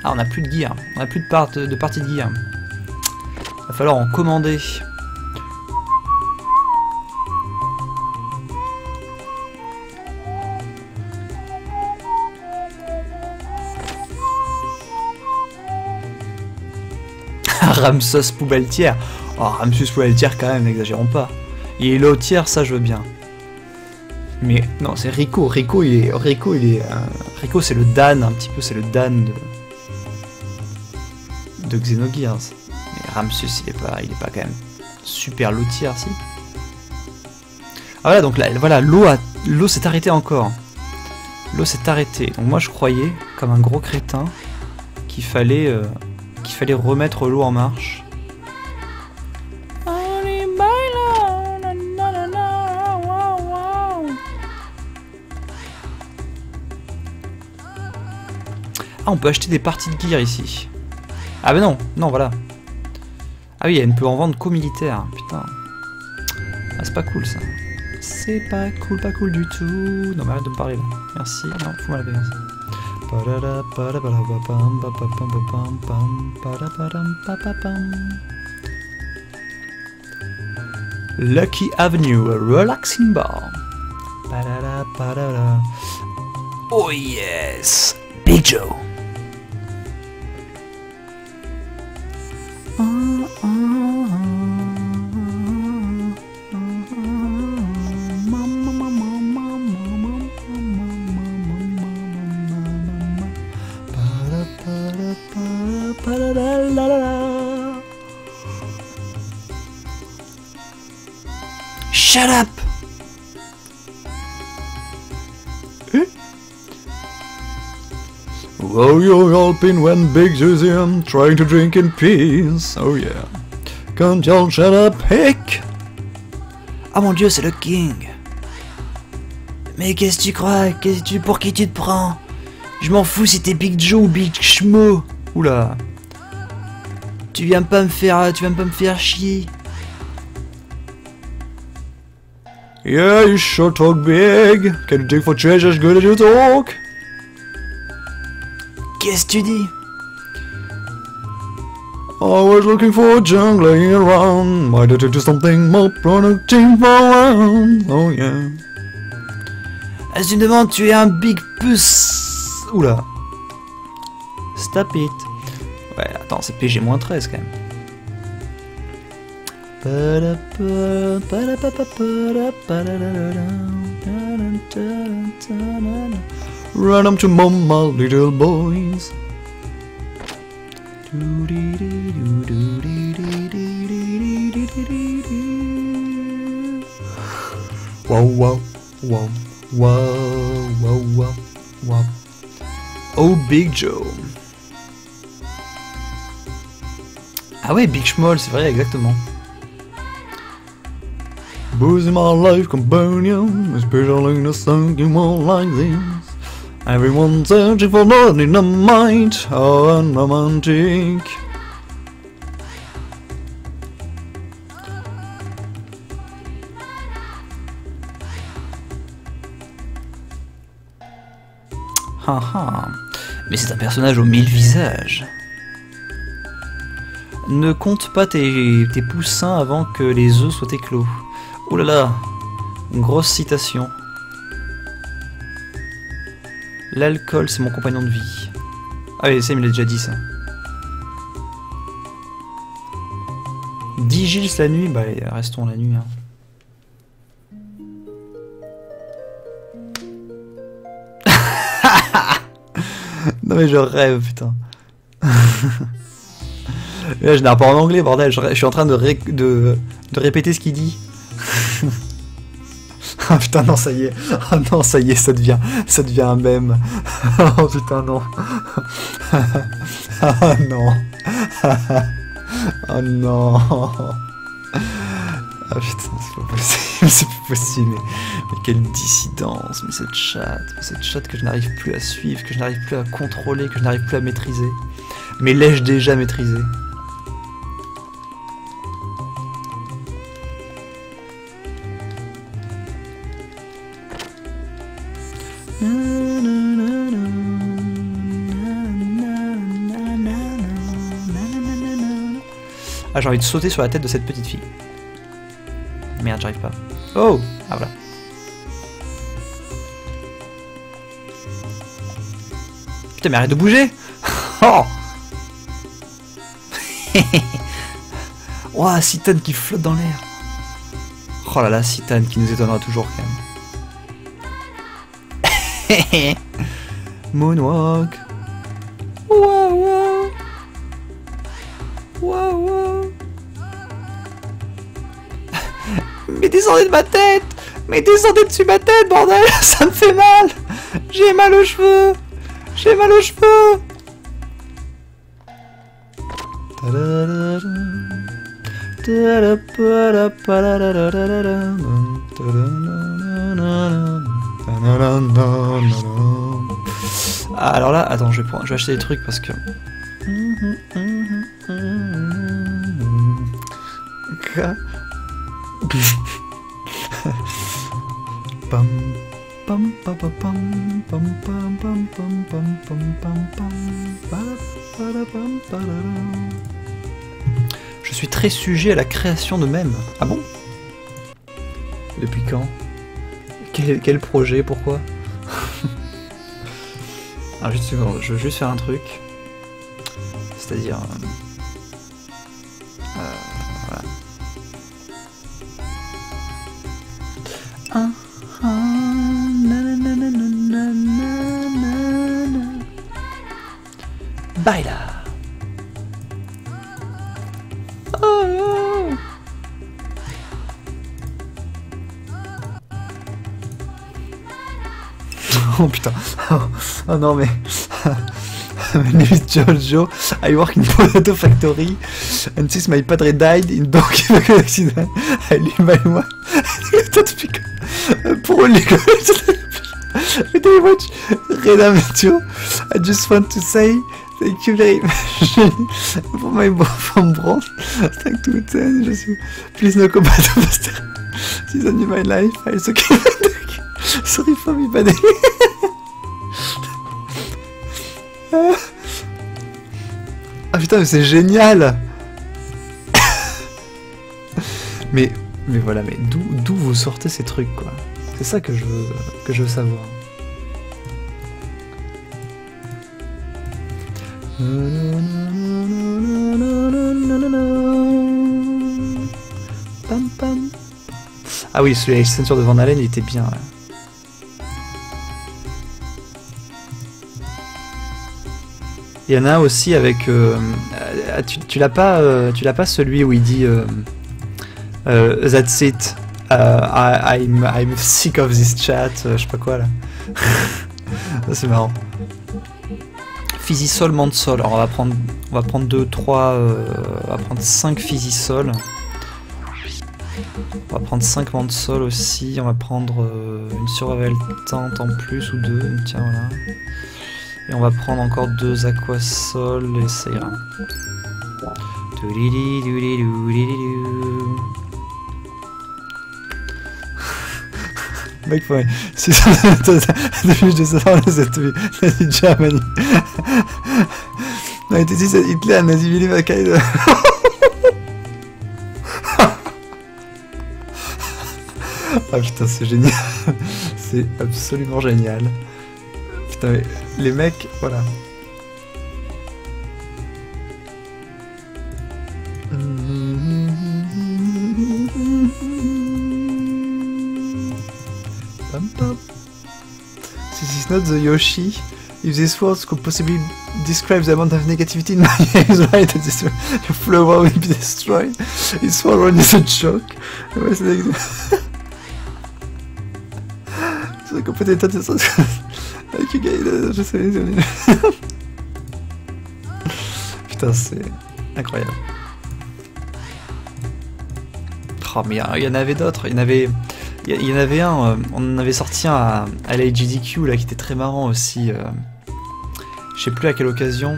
Ah, on n'a plus de gear, on n'a plus de partie de gear. Va falloir en commander. Ramsus Poubeltière. Oh, Ramsus Poubeltière quand même, n'exagérons pas. Il est lotière, ça je veux bien. Mais non, c'est Rico. Rico, c'est le Dan, un petit peu, c'est le Dan de Xenogears. Mais Ramsus, il est pas quand même super lotière, si. Ah voilà, donc là, voilà, l'eau s'est arrêtée encore. L'eau s'est arrêtée. Donc moi, je croyais, comme un gros crétin, qu'il fallait remettre l'eau en marche. Ah, on peut acheter des parties de gear ici. Ah bah non, non, voilà. Ah oui, elle ne peut en vendre qu'aux militaires, putain. Ah, c'est pas cool ça. C'est pas cool du tout. Non, mais arrête de me parler là. Merci, non, fous-moi la paix, merci. Lucky Avenue, a relaxing bar. Oh yes, Big Joe. Shut up! Oh, you're helping when Big Joe's in, trying to drink in peace. Oh yeah. Can't y'all shut up, hick? Ah mon dieu, c'est le King. Mais qu'est-ce que tu crois? Pour qui tu te prends? Je m'en fous si t'es Big Joe ou Big Schmo. Oula. Tu viens pas me faire chier. Yeah, you sure talk big. Can you dig for treasure as good as you talk? Qu'est-ce que tu dis? I was looking for junk laying around. Might have to do something more productive around. Oh yeah. Ah, tu me demandes, tu es un big puss. Oula. Stop it. Ouais, attends, c'est PG-13 quand même. Run up to mama, little boys. Wow, wow, wow, wow, wow, wow, wow. Oh, Big Joe. Ah ouais, Big Schmoll, c'est vrai, exactement. Booze in my life can burn you, especially in a sunken world like this. Everyone's searching for love in the mind, oh unromantic. Haha, mais c'est un personnage aux 1000 visages. Ne compte pas tes poussins avant que les œufs soient éclos. Oh là là, une grosse citation. L'alcool, c'est mon compagnon de vie. Ah oui, Sam, il a déjà dit ça. 10 Gilles la nuit, bah allez, restons la nuit. Hein. Non mais je rêve, putain. Là, je n'ai pas en anglais, bordel. Je suis en train de répéter ce qu'il dit. Ah putain, non, ça y est. Oh non, ça y est, ça devient un mème. Oh putain, non. Oh non. Oh non. Ah putain, c'est pas possible, c'est pas possible. Mais quelle dissidence, mais cette chatte que je n'arrive plus à suivre, que je n'arrive plus à contrôler, que je n'arrive plus à maîtriser. Mais l'ai-je déjà maîtrisé? Ah, j'ai envie de sauter sur la tête de cette petite fille. Merde, j'arrive pas. Oh! Ah, voilà. Putain, mais arrête de bouger! Oh! Ouah, Citan qui flotte dans l'air. Oh là là, Citan qui nous étonnera toujours quand même. Moonwalk. Wow, wow. Wow, wow. Mais descendez de ma tête! Mais descendez dessus ma tête, bordel! Ça me fait mal! J'ai mal aux cheveux! J'ai mal aux cheveux! Ah, alors là, attends, je vais acheter des trucs parce que... Pam pam pam pam pam pam pam pam pam pam pam pam pam. Je suis très sujet à la création de mèmes. Ah bon? Depuis quand? Quel projet? Pourquoi? Alors juste une seconde, je veux juste faire un truc. C'est-à-dire... voilà. Baila. Oh. Oh putain. Oh non mais... My name is Giorgio. I work in Potato Factory. And since my padre died in donkey accident, I live my one. Pour l'école. Very much. Redametio. I just want to say thank you very much for my from brand. Thank to 10. Je suis. Please no combat master. Season in my life. I also came back. Sorry for me, padre. Ah putain, mais c'est génial. mais voilà, mais d'où vous sortez ces trucs, quoi? C'est ça que je veux savoir. Pam pam. Ah oui, celui avec la ceinture de Van Halen, il était bien. Ouais. Il y en a un aussi avec... tu l'as pas celui où il dit That's it, I'm sick of this chat, je sais pas quoi là. Ça c'est marrant. Physisol, Mansol. Alors on va prendre 2, 3, on va prendre 5 Physisol. On va prendre 5 Mansol aussi, on va prendre une survival tente en plus ou 2, tiens voilà. Et on va prendre encore 2 aquasol et ça ira. Mec, ouais. C'est ça, depuis je savoir cette vie. Nazi Germany. Non, tu dis, c'est Hitler, Nazi Willy Mackay. Ah putain, c'est génial. C'est absolument génial. Putain, mais les mecs, voilà. This is not the Yoshi. If these words could possibly describe the amount of negativity in my eyes, right, that this flower will be destroyed. It's for is a joke. Ouais, c'est exact. C'est complètement de ça. Avec une gars, je sais, putain, c'est incroyable. Oh, mais il y en avait d'autres. Il y en avait un, on en avait sorti un à la GDQ là qui était très marrant aussi. Je sais plus à quelle occasion.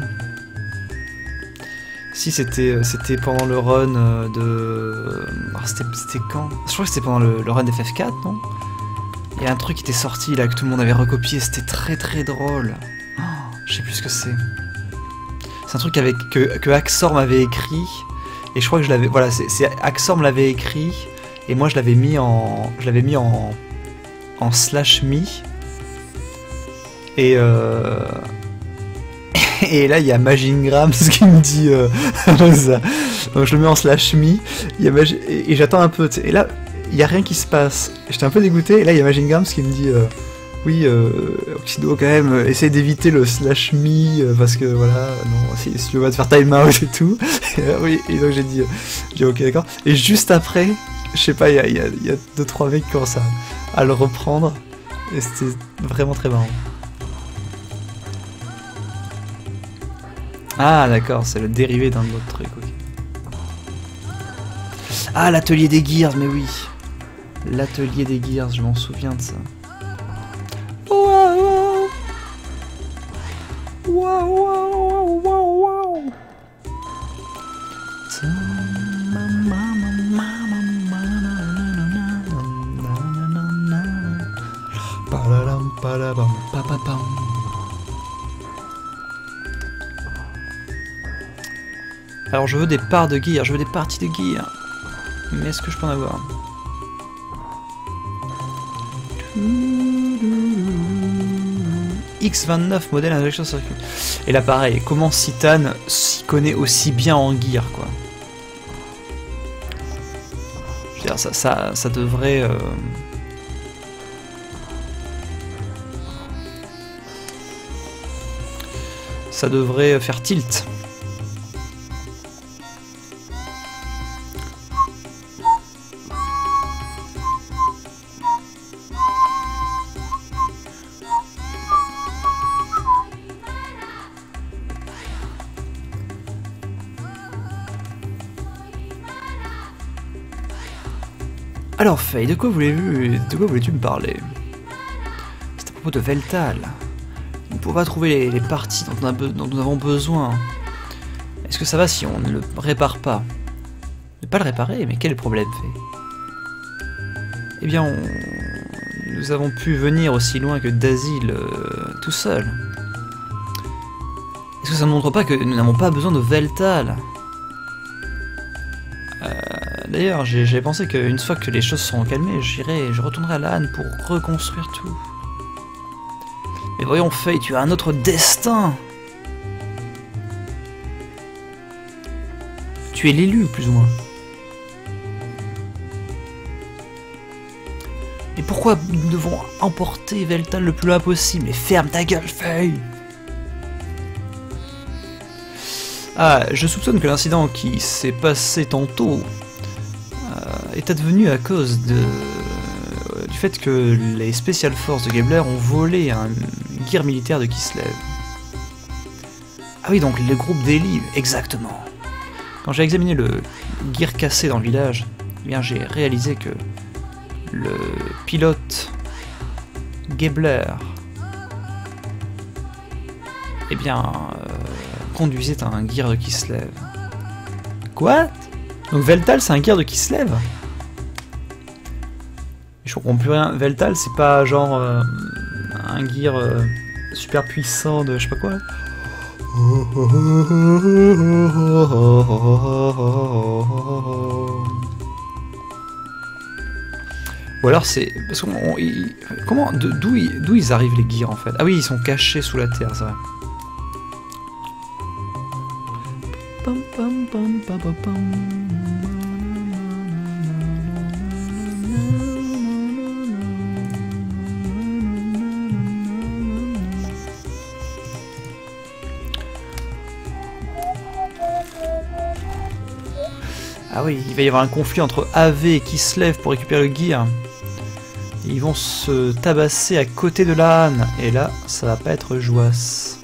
Si c'était pendant le run de. Oh, c'était quand? Je crois que c'était pendant le run d'FF4, non? Il y a un truc qui était sorti là que tout le monde avait recopié, c'était très très drôle. Oh, je sais plus ce que c'est. C'est un truc que Axor m'avait écrit. Et je crois que je l'avais. Voilà, Axor me l'avait écrit. Et moi je l'avais mis en /me. Et Et là, il y a Magingrams qui me dit ça. Donc je le mets en slash me, et j'attends un peu, t'sais. Et là, il n'y a rien qui se passe. J'étais un peu dégoûté, et là, il y a Magingrams qui me dit oui, Oxido, quand même, essaye d'éviter le slash me, parce que voilà, non, si tu vas te faire time out et tout. Oui, et donc j'ai dit ok, d'accord. Et juste après, je sais pas, il y a 2-3 mecs qui commencent à le reprendre, et c'était vraiment très marrant. Ah d'accord, c'est le dérivé d'un autre truc, ok. Ah, l'atelier des Gears, mais oui. L'atelier des Gears, je m'en souviens de ça. Wow, wow, wow, wow, wow. Alors je veux des parts de gear, je veux des parties de gear. Mais est-ce que je peux en avoir? X29 modèle injection circuit. Et là pareil, comment Citan s'y connaît aussi bien en gear, quoi. Je veux dire, ça devrait... Ça devrait faire tilt. Alors Faye, de quoi voulais-tu me parler? C'est à propos de Veltal. On ne peut pas trouver les parties dont nous avons besoin. Est-ce que ça va si on ne le répare pas? Ne pas le réparer, mais quel est le problème, Faye? Eh bien, nous avons pu venir aussi loin que d'Azil tout seul. Est-ce que ça ne montre pas que nous n'avons pas besoin de Veltal? D'ailleurs, j'avais pensé qu'une fois que les choses seront calmées, je retournerai à l'âne pour reconstruire tout. Mais voyons, Faye, tu as un autre destin. Tu es l'élu, plus ou moins. Et pourquoi nous devons emporter Veltal le plus loin possible? Mais ferme ta gueule, Faye! Ah, je soupçonne que l'incident qui s'est passé tantôt est advenu à cause du fait que les Special Forces de Gebler ont volé un gear militaire de Kislev. Ah oui, donc le groupe d'Eli, exactement. Quand j'ai examiné le gear cassé dans le village, eh bien j'ai réalisé que le pilote Gebler eh bien conduisait un gear de Kislev. Quoi? Donc Veltal c'est un gear de Kislev? Je comprends plus rien. Veltal c'est pas genre un gear super puissant de je sais pas quoi. Ou alors c'est... Parce qu'on... Comment... D'où ils arrivent les gears en fait? Ah oui, ils sont cachés sous la terre, c'est vrai. Ah oui, il va y avoir un conflit entre AV et Kislev pour récupérer le gear. Et ils vont se tabasser à côté de la Han. Et là, ça va pas être joasse.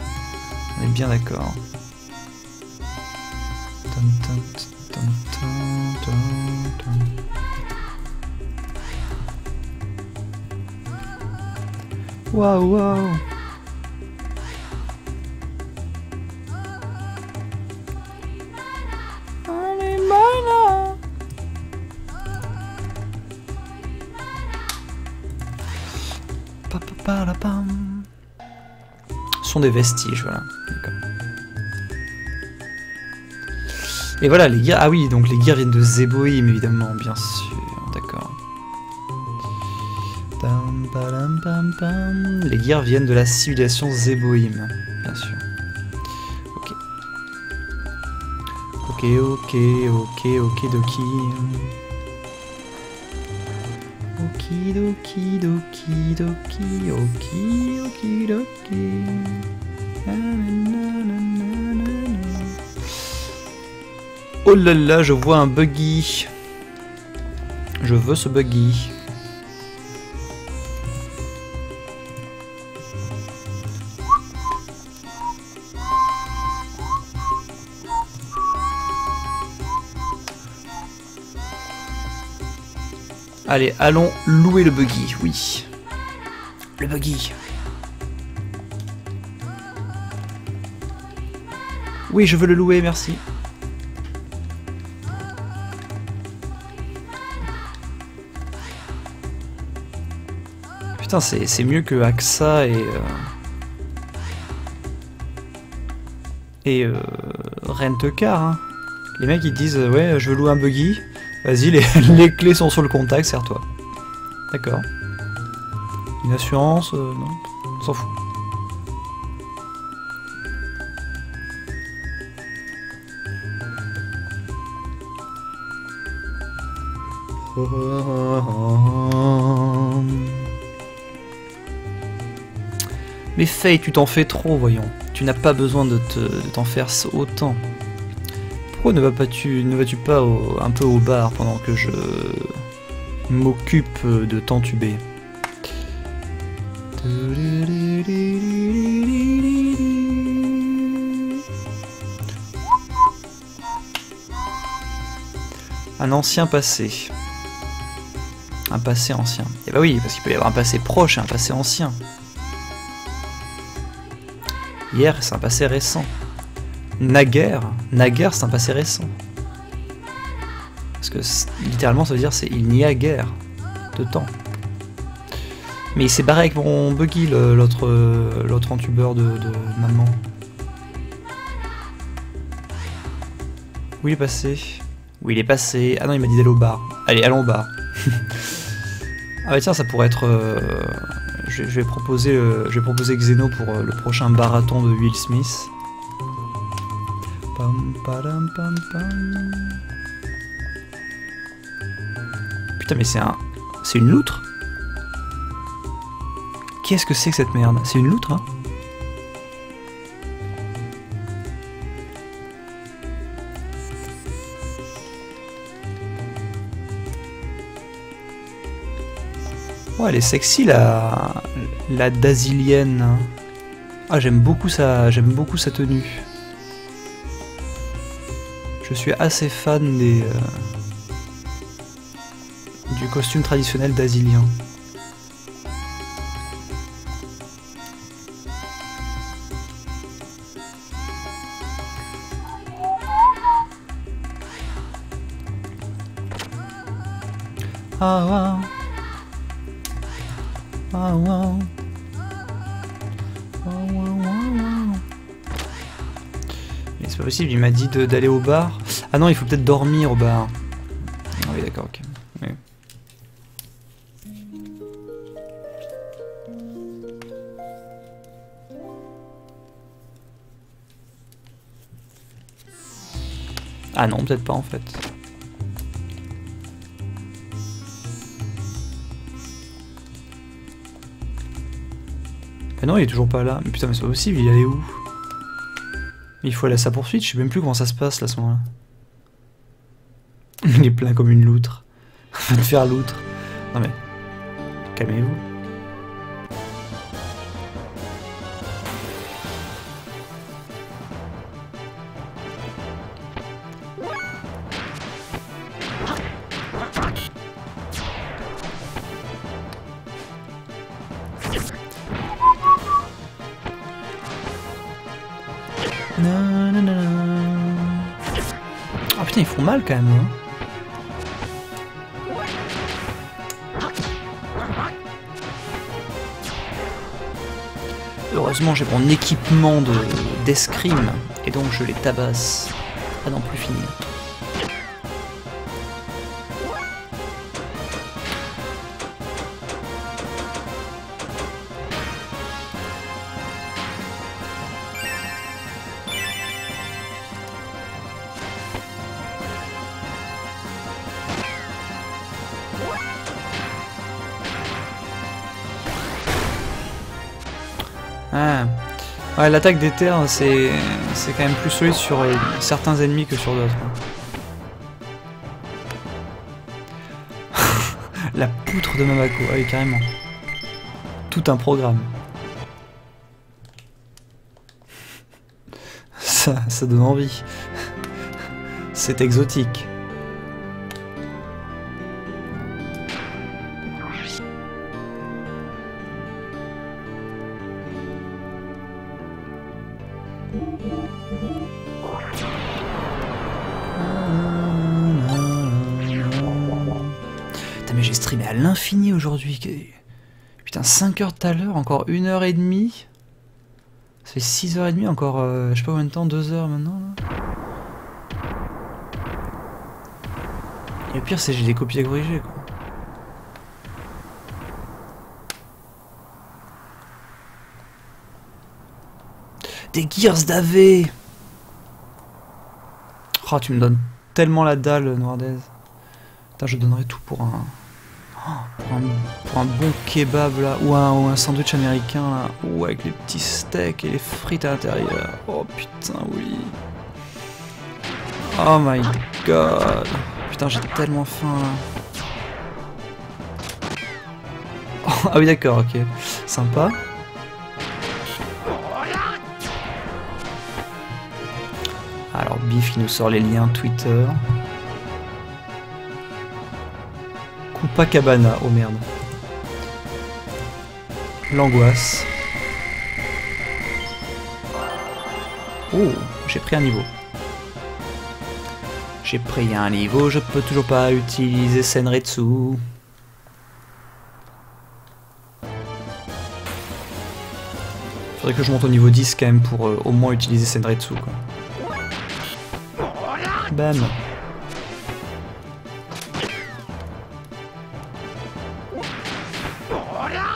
On est bien d'accord. Waouh, waouh. Ce sont des vestiges, voilà. Et voilà, les gears... Ah oui, donc les gears viennent de Zeboïm, évidemment, bien sûr. D'accord. Les gears viennent de la civilisation Zeboïm, bien sûr. Ok, doki. Okidoki doki doki, okidoki. Oh là là, je vois un buggy. Je veux ce buggy. Allez, allons louer le buggy, oui. Le buggy. Oui, je veux le louer, merci. Putain, c'est mieux que AXA et Rent-A-Car. Hein. Les mecs ils disent ouais, je veux louer un buggy. Vas-y, les clés sont sur le contact, serre-toi. D'accord. Une assurance, non, on s'en fout. Mais Faye, tu t'en fais trop, voyons. Tu n'as pas besoin de t'en faire autant. Pourquoi ne vas-tu pas un peu au bar pendant que je m'occupe de t'entuber? Un ancien passé. Un passé ancien. Et bah oui, parce qu'il peut y avoir un passé proche et un passé ancien. Hier, c'est un passé récent. Naguère c'est un passé récent. Parce que littéralement ça veut dire c'est il n'y a guère de temps. Mais il s'est barré avec mon buggy, l'autre entubeur de maman. Où il est passé? Où il est passé? Ah non, il m'a dit d'aller au bar. Allez, allons au bar. Ah bah tiens, ça pourrait être... je vais proposer Xeno pour le prochain marathon de Will Smith. Pam, padam, pam, pam. Putain, mais c'est une loutre? Qu'est-ce que c'est que cette merde? C'est une loutre, hein? Oh, elle est sexy, la Dasilienne. Ah, j'aime beaucoup sa tenue. Je suis assez fan du costume traditionnel d'asilien. Ah wow. Ah wow. Oh, wow, wow, wow. Mais c'est pas possible, il m'a dit d'aller au bar. Ah non, il faut peut-être dormir au bar. Ah oui, d'accord, ok. Oui. Ah non, peut-être pas en fait. Ah non, il est toujours pas là. Mais putain, mais c'est pas possible, il allait où? Il faut aller à sa poursuite, je sais même plus comment ça se passe là à ce moment-là. Il est plein comme une loutre. Va te faire loutre. Non mais, calmez-vous. Ah putain, ils font mal quand même. Hein. Heureusement, j'ai mon équipement d'escrime et donc je les tabasse à n'en plus finir. Ah. Ouais, l'attaque des terres, c'est quand même plus solide sur certains ennemis que sur d'autres. La poutre de Mamako, ah oui, carrément. Tout un programme. Ça donne envie. C'est exotique. Putain, mais j'ai streamé à l'infini aujourd'hui. Putain, 5 heures tout à l'heure, encore 1h30. Ça fait 6h30, encore je sais pas combien de temps, 2 heures maintenant là. Et le pire c'est que j'ai des copies à corriger quoi. Des Gears d'AV. Oh, tu me donnes tellement la dalle, Noirdaise. Putain, je donnerais tout pour un bon kebab là, ou un sandwich américain là, ou avec les petits steaks et les frites à l'intérieur. Oh putain, oui. Oh my god. Putain, j'ai tellement faim là. Oh, ah oui, d'accord, ok. Sympa. Alors, Biff qui nous sort les liens Twitter. Copacabana, oh merde. L'angoisse. Oh, j'ai pris un niveau. J'ai pris un niveau, je peux toujours pas utiliser Senretsu. Faudrait que je monte au niveau 10 quand même pour au moins utiliser Senretsu quoi. Bam.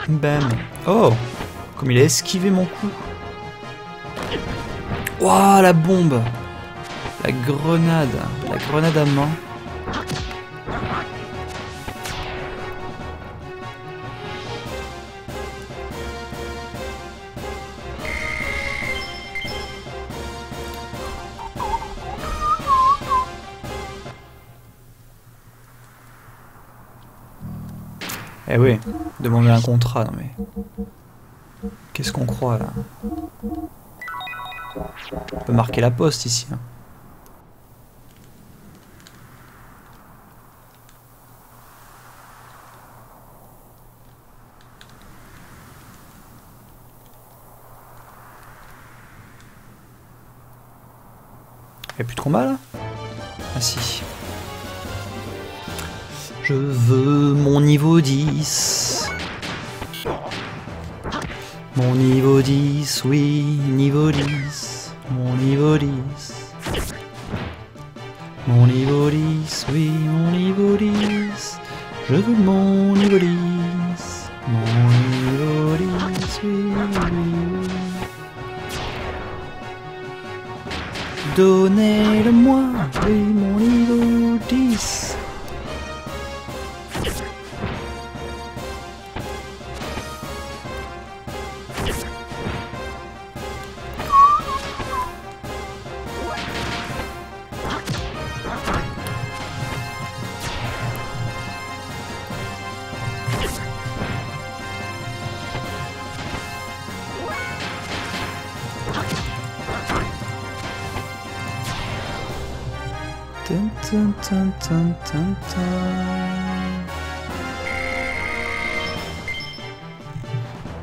Bam. Oh, comme il a esquivé mon coup. Ouah, la bombe. La grenade à main. Eh oui, demander un contrat, non mais... Qu'est-ce qu'on croit là? On peut marquer la poste ici. Hein. Y'a plus de combat là? Ah si. Je veux mon niveau 10. Mon niveau 10, oui, niveau 10. Mon niveau 10. Mon niveau 10, oui, mon niveau 10. Je veux mon niveau 10. Mon niveau 10, oui, oui. Donnez-le-moi, oui, mon niveau 10.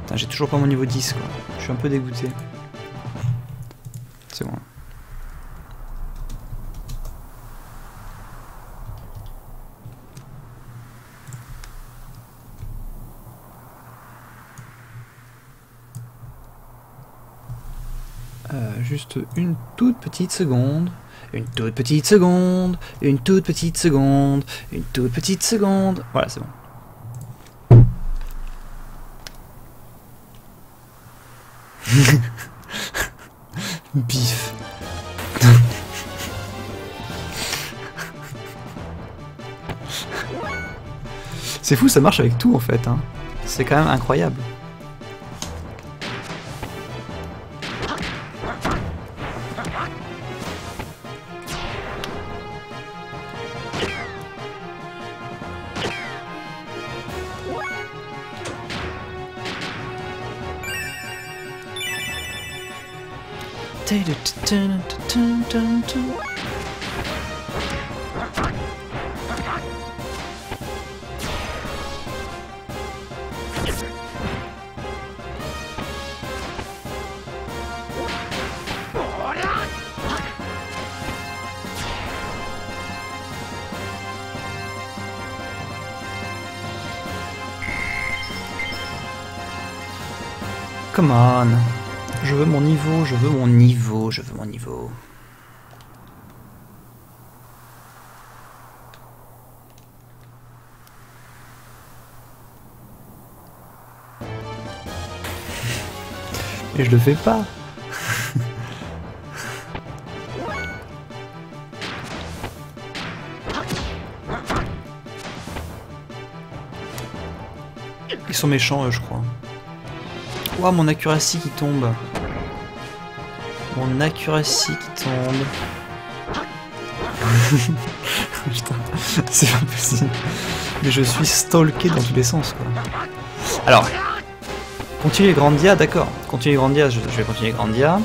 Putain, j'ai toujours pas mon niveau 10 quoi. Je suis un peu dégoûté. C'est bon. Juste une toute petite seconde. Une toute petite seconde, une toute petite seconde, une toute petite seconde. Voilà, c'est bon. Bif. C'est fou, ça marche avec tout en fait. Hein. C'est quand même incroyable. Come on. Je veux mon niveau, je veux mon niveau, je veux mon niveau. Et je le fais pas. Ils sont méchants eux, je crois. Ouah, mon accuracy qui tombe. Mon accuracy qui tombe. Putain, c'est pas possible. Mais je suis stalké dans tous les sens, quoi. Alors, continuer Grandia, d'accord. Continuer Grandia, je vais continuer Grandia.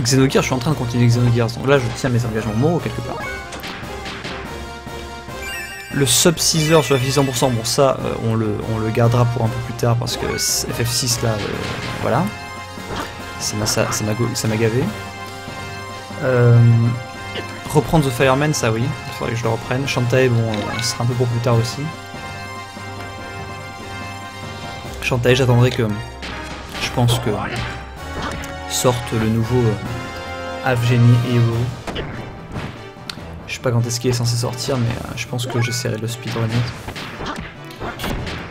Xenogears, je suis en train de continuer Xenogears. Donc là, je tiens mes engagements moraux quelque part. Le sub 6 heures sur FF600%, bon ça, on le gardera pour un peu plus tard parce que FF6 là, voilà. Ça m'a gavé. Reprendre The Fireman, ça oui, il faudrait que je le reprenne. Shantae, bon, ce sera un peu pour plus tard aussi. Shantae, j'attendrai que, je pense que sorte le nouveau Avgeni Hero. Je sais pas quand est-ce qu'il est censé sortir, mais je pense que j'essaierai de le speedrunner.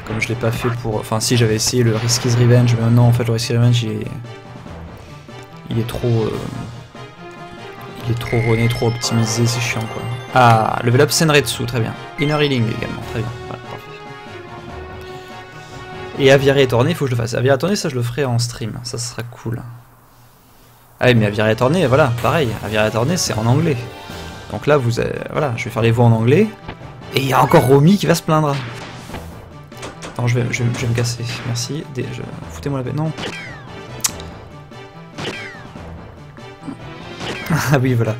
Comme je l'ai pas fait pour... Enfin si, j'avais essayé le Risky's Revenge, mais maintenant en fait le Risky's Revenge il est trop... il est trop runné, trop optimisé, c'est chiant quoi. Ah, level up Senretsu, très bien. Inner Healing également, très bien. Voilà, parfait. Et Aviary Attorney, il faut que je le fasse. Aviary Attorney, ça je le ferai en stream, ça sera cool. Ah oui, mais Aviary Attorney, voilà, pareil. Aviary Attorney, c'est en anglais. Donc là, vous avez, voilà, je vais faire les voix en anglais. Et il y a encore Romy qui va se plaindre. Non, je vais me casser. Merci. Foutez-moi la paix. Non. Ah oui, voilà.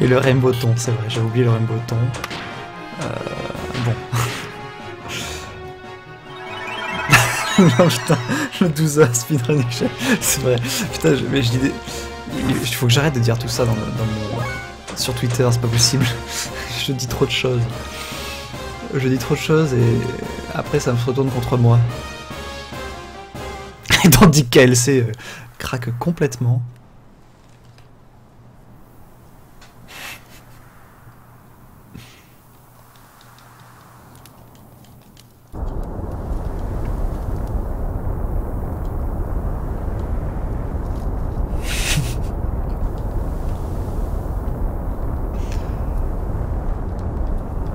Et le Rainbow Ton, c'est vrai, j'ai oublié le Rainbow Ton. Bon. Non, putain, le 12h speedrunning, c'est vrai. Putain, mais je dis des... Il faut que j'arrête de dire tout ça dans mon... sur Twitter, c'est pas possible. Je dis trop de choses. Je dis trop de choses et après ça me se retourne contre moi. Et tandis que KLC craque complètement.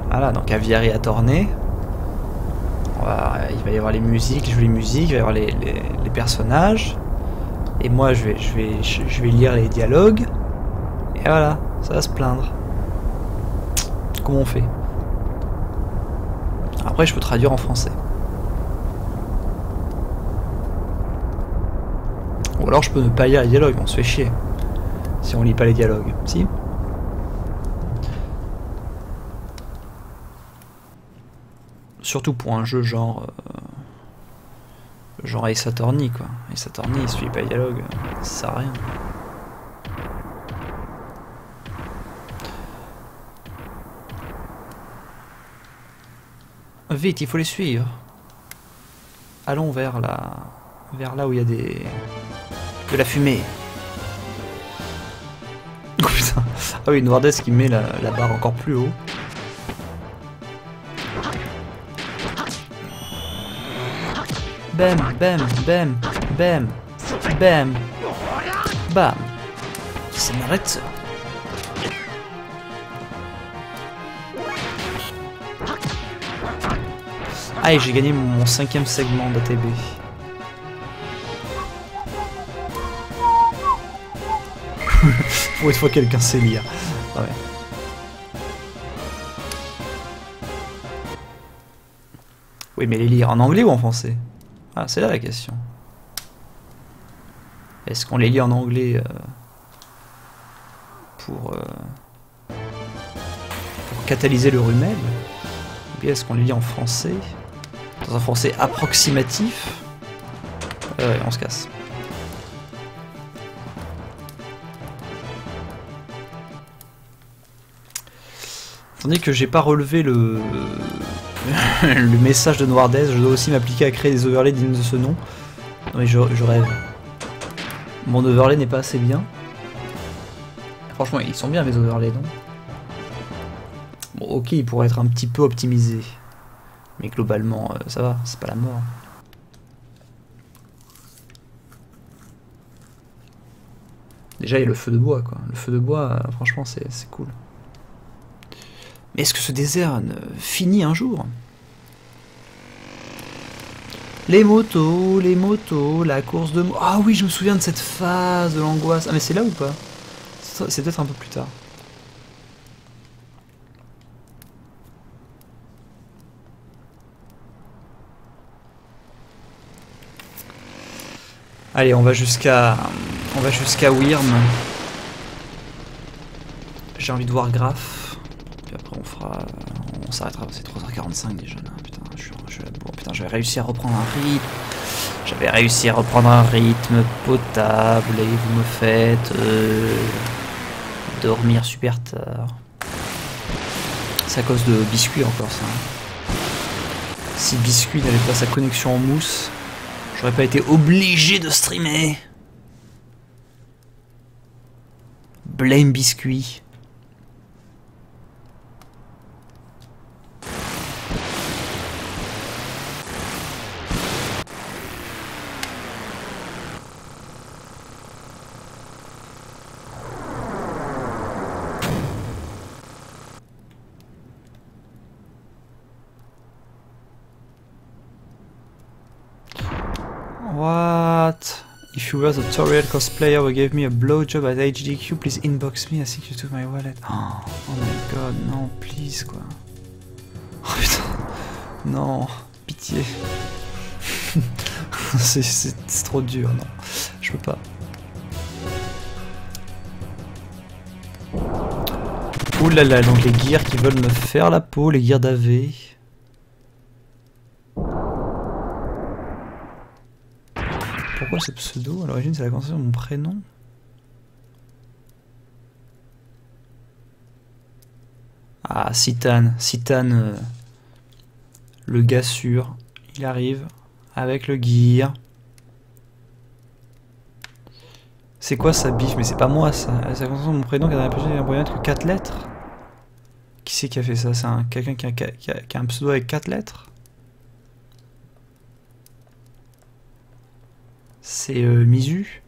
Voilà, donc Aviary Attorney. Il va y avoir les musiques, les jolies musiques, il va y avoir les personnages. Et moi, je vais lire les dialogues. Et voilà, ça va se plaindre. Comment on fait? Après, je peux traduire en français. Ou alors, je peux ne pas lire les dialogues, on se fait chier. Si on lit pas les dialogues. Si? Surtout pour un jeu genre Ace Attorney quoi. Ace Attorney il suit pas les dialogues, ça sert à rien. Vite, il faut les suivre. Allons vers là où il y a de la fumée. Oh putain. Ah oui, Noirdes qui met la barre encore plus haut. Bam, bam, bam, bam, bam, bam. Ça m'arrête. Ah, et j'ai gagné mon 5e segment d'ATB. Pour une fois quelqu'un sait lire. Ah ouais. Oui, mais les lire en anglais ou en français? Ah, c'est là la question. Est-ce qu'on les lit en anglais pour catalyser le rumel? Ou bien est-ce qu'on les lit en français? Dans un français approximatif? On se casse. Tandis que j'ai pas relevé le le message de Noirdaise, je dois aussi m'appliquer à créer des overlays dignes de ce nom. Non mais je rêve. Mon overlay n'est pas assez bien. Franchement, ils sont bien mes overlays, non? Bon, ok, ils pourraient être un petit peu optimisés. Mais globalement, ça va, c'est pas la mort. Déjà, il y a le feu de bois, quoi. Le feu de bois, franchement, c'est cool. Mais est-ce que ce désert finit un jour? Les motos, la course de moto. Ah oui, je me souviens de cette phase de l'angoisse. Ah mais c'est là ou pas? C'est peut-être un peu plus tard. Allez, on va jusqu'à Wyrm. J'ai envie de voir Graf. Puis après on s'arrêtera. C'est 3h45 déjà. Putain, je suis là bourre. Putain, j'avais réussi à reprendre un rythme. J'avais réussi à reprendre un rythme potable et vous me faites dormir super tard. C'est à cause de Biscuit encore ça. Si Biscuit n'avait pas sa connexion en mousse, j'aurais pas été obligé de streamer. Blame Biscuit. What? If you were the Toriel cosplayer who gave me a blowjob at HDQ, please inbox me, I think you took my wallet. Oh my god, non, please, quoi. Oh putain, non, pitié. c'est trop dur, non, je peux pas. Ouh là là, donc les gears qui veulent me faire la peau, les gears d'AV. Pourquoi ce pseudo? À l'origine, c'est la conséquence de mon prénom. Ah, Citan. Citan, le gars sûr. Il arrive avec le gear. C'est quoi sa bif? Mais c'est pas moi ça. C'est la conséquence de mon prénom qui a empêché d'employer que 4 lettres. Qui c'est qui a fait ça? C'est quelqu'un qui a un pseudo avec 4 lettres? C'est Mizu.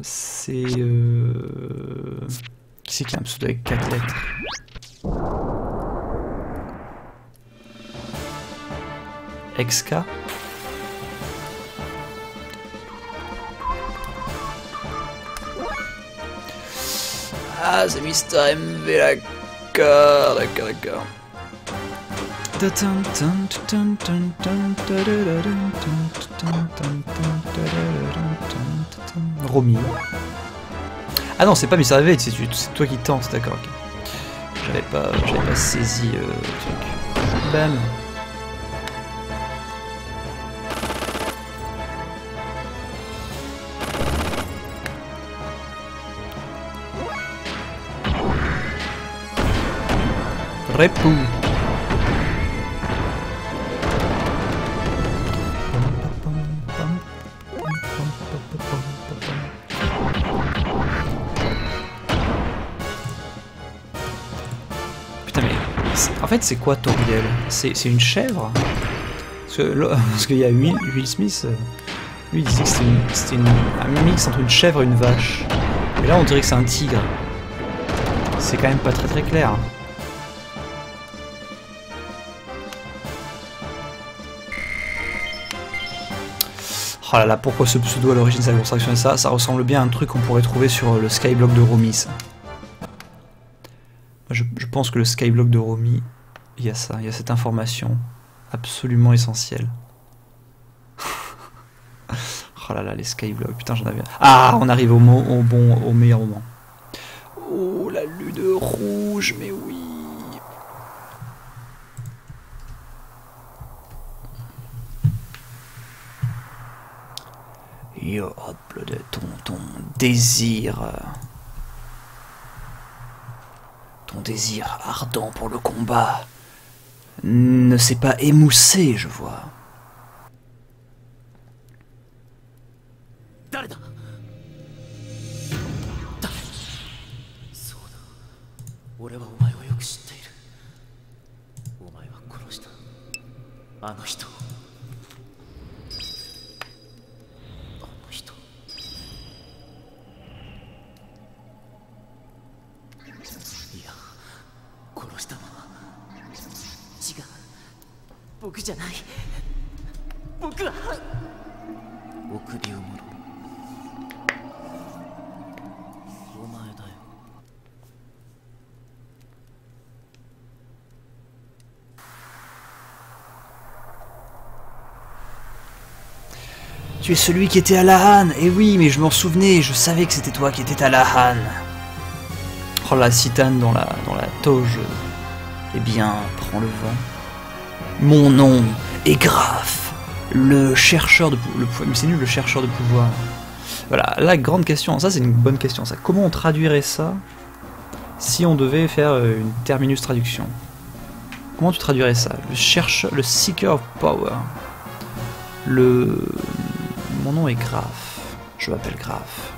C'est... Qui c'est qui a un pseudo avec 4 lettres? XK. Ah, c'est Mister MV, d'accord, d'accord. Romy. Ah non, c'est pas Mister MV, c'est toi qui tentes, d'accord. Okay. J'avais pas saisi le truc. Bam. Repou. Putain mais... En fait c'est quoi Toriel? C'est une chèvre? Parce qu'il y a Will Smith, lui il disait que c'était un mix entre une chèvre et une vache. Mais là on dirait que c'est un tigre. C'est quand même pas très clair. Oh là là, pourquoi ce pseudo à l'origine, c'est la construction de ça? Ça ressemble bien à un truc qu'on pourrait trouver sur le skyblock de Romy, ça. Je pense que le skyblock de Romy, il y a ça, il y a cette information absolument essentielle. Oh Oh là là, les skyblocks, putain j'en avais... Ah, on arrive au meilleur moment. Oh, la lune rouge, mais oui. Your hot-blooded, ton désir... Ton désir ardent pour le combat ne s'est pas émoussé, je vois. Tu es celui qui était à la Han. Eh oui, mais je m'en souvenais, je savais que c'était toi qui étais à la Han. Oh la citane dans la toge. Eh bien, prends le vent. Mon nom est Graf, le chercheur de pouvoir. Mais c'est nul, le chercheur de pouvoir. Voilà, la grande question, ça c'est une bonne question, ça. Comment on traduirait ça si on devait faire une terminus traduction? Comment tu traduirais ça? Le chercheur, le seeker of power. Mon nom est Graf. Je m'appelle Graf.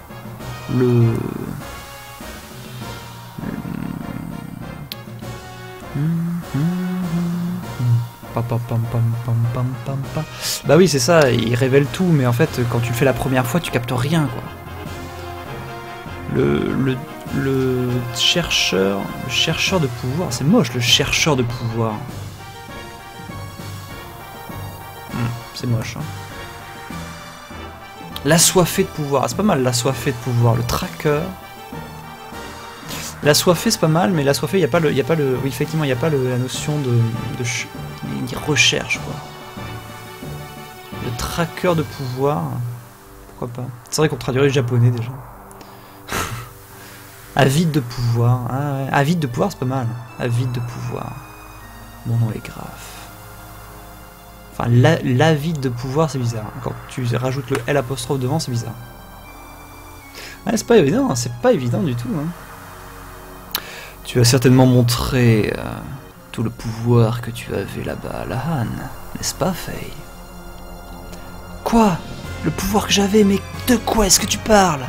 Bah oui, c'est ça, il révèle tout, mais en fait, quand tu le fais la première fois, tu captes rien, quoi. Le chercheur de pouvoir, c'est moche, le chercheur de pouvoir. C'est moche, hein. L'assoiffé de pouvoir, c'est pas mal, l'assoiffé de pouvoir, le tracker. L'assoiffé c'est pas mal, mais l'assoiffé, il y a pas le, oui effectivement, il y a pas la notion de recherche, quoi. Le tracker de pouvoir, pourquoi pas. C'est vrai qu'on traduirait le japonais déjà. Avide de pouvoir, ah ouais. Avide de pouvoir c'est pas mal. Avide de pouvoir. Mon nom est Graf. Enfin, l'avide de pouvoir c'est bizarre. Quand tu rajoutes le L apostrophe devant, c'est bizarre. Ah, c'est pas évident du tout, hein. Tu as certainement montré tout le pouvoir que tu avais là-bas à la Han, n'est-ce pas, Faye? Quoi? Le pouvoir que j'avais? Mais de quoi est-ce que tu parles?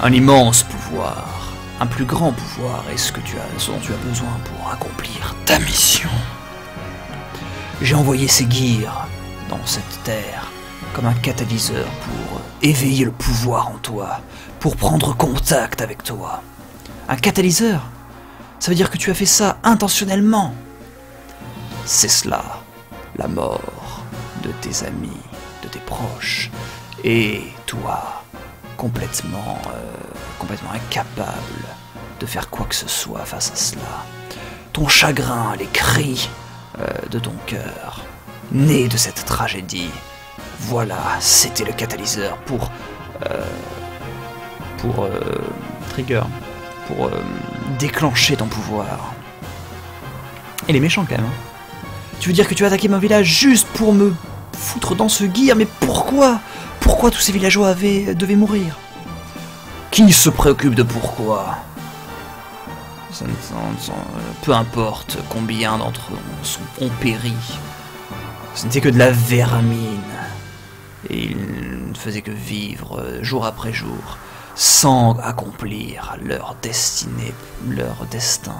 Un immense pouvoir, un plus grand pouvoir est ce dont tu as besoin pour accomplir ta mission. J'ai envoyé ces gears dans cette terre comme un catalyseur pour éveiller le pouvoir en toi, pour prendre contact avec toi. Un catalyseur? Ça veut dire que tu as fait ça intentionnellement. C'est cela, la mort de tes amis, de tes proches, et toi, complètement incapable de faire quoi que ce soit face à cela. Ton chagrin, les cris de ton cœur, nés de cette tragédie, voilà, c'était le catalyseur pour trigger, pour déclencher ton pouvoir. Il est méchant quand même, hein. Tu veux dire que tu as attaqué mon village juste pour me foutre dans ce gear? Mais pourquoi? Pourquoi tous ces villageois devaient mourir? Qui se préoccupe de pourquoi? Peu importe combien d'entre eux ont péri. Ce n'était que de la vermine. Et ils ne faisaient que vivre jour après jour, sans accomplir leur destinée, leur destin.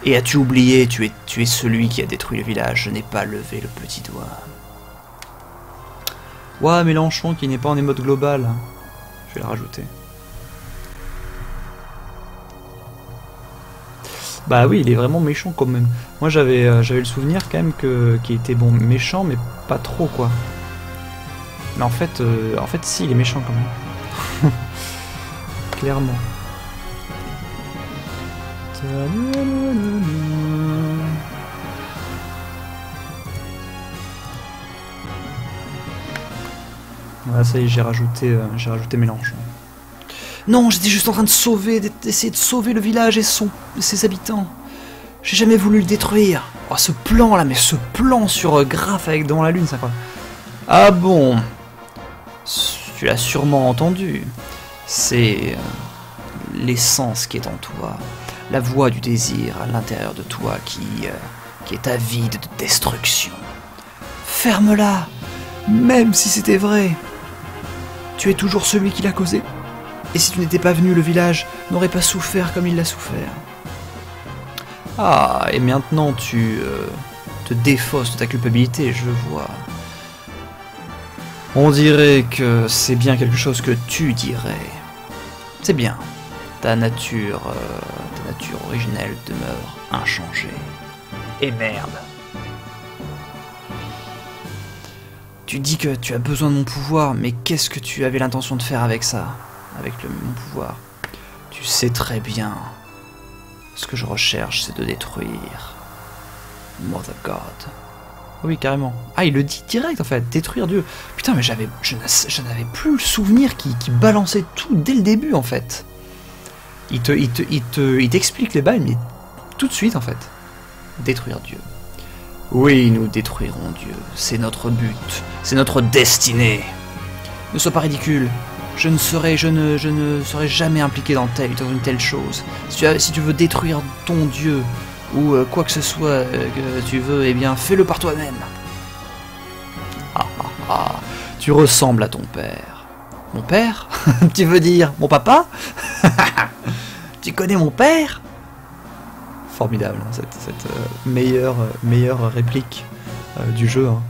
Et as-tu oublié, tu es celui qui a détruit le village, je n'ai pas levé le petit doigt. Ouah, Mélenchon qui n'est pas en émote global. Je vais le rajouter. Bah oui, il est vraiment méchant quand même. Moi j'avais le souvenir quand même qu'il était bon méchant, mais pas trop quoi. Mais en fait si, il est méchant quand même. Clairement. Voilà, ça y est, j'ai rajouté mélange. Non, j'étais juste en train d'essayer de sauver le village et ses habitants. J'ai jamais voulu le détruire. Oh, ce plan là, mais ce plan sur Graf avec devant la lune, ça quoi. Ah bon, tu l'as sûrement entendu. C'est l'essence qui est en toi, la voix du désir à l'intérieur de toi qui est avide de destruction. Ferme-la, même si c'était vrai. Tu es toujours celui qui l'a causé. Et si tu n'étais pas venu, le village n'aurait pas souffert comme il l'a souffert. Ah, et maintenant tu te défausses de ta culpabilité, je vois. On dirait que c'est bien quelque chose que tu dirais. C'est bien. Ta nature originelle demeure inchangée. Et merde. Tu dis que tu as besoin de mon pouvoir, mais qu'est-ce que tu avais l'intention de faire avec ça? Avec mon pouvoir? Tu sais très bien. Ce que je recherche, c'est de détruire Mother God. Oui, carrément. Ah, il le dit direct, en fait. Détruire Dieu. Putain, mais je n'avais plus le souvenir qui balançait tout dès le début, en fait. Il t'explique les bails, mais tout de suite, en fait. Détruire Dieu. Oui, nous détruirons Dieu. C'est notre but. C'est notre destinée. Ne sois pas ridicule. Je ne serai jamais impliqué dans une telle chose. Si tu veux détruire ton Dieu, ou quoi que ce soit que tu veux, eh bien, fais-le par toi-même. Ah, ah, ah. Tu ressembles à ton père. Mon père? Tu veux dire mon papa? Tu connais mon père? Formidable, hein, cette meilleure réplique du jeu. Hein.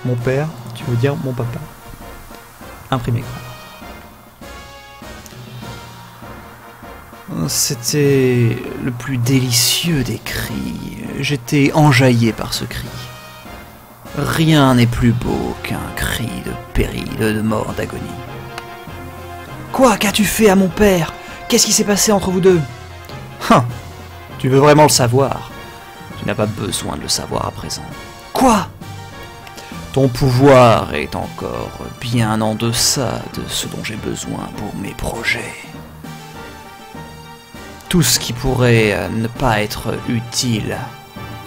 Mon père, tu veux dire mon papa. Imprimé quoi. C'était le plus délicieux des cris. J'étais enjaillé par ce cri. Rien n'est plus beau qu'un cri de péril, de mort, d'agonie. Quoi? Qu'as-tu fait à mon père? Qu'est-ce qui s'est passé entre vous deux? Tu veux vraiment le savoir? Tu n'as pas besoin de le savoir à présent. Quoi? Ton pouvoir est encore bien en deçà de ce dont j'ai besoin pour mes projets. Tout ce qui pourrait ne pas être utile,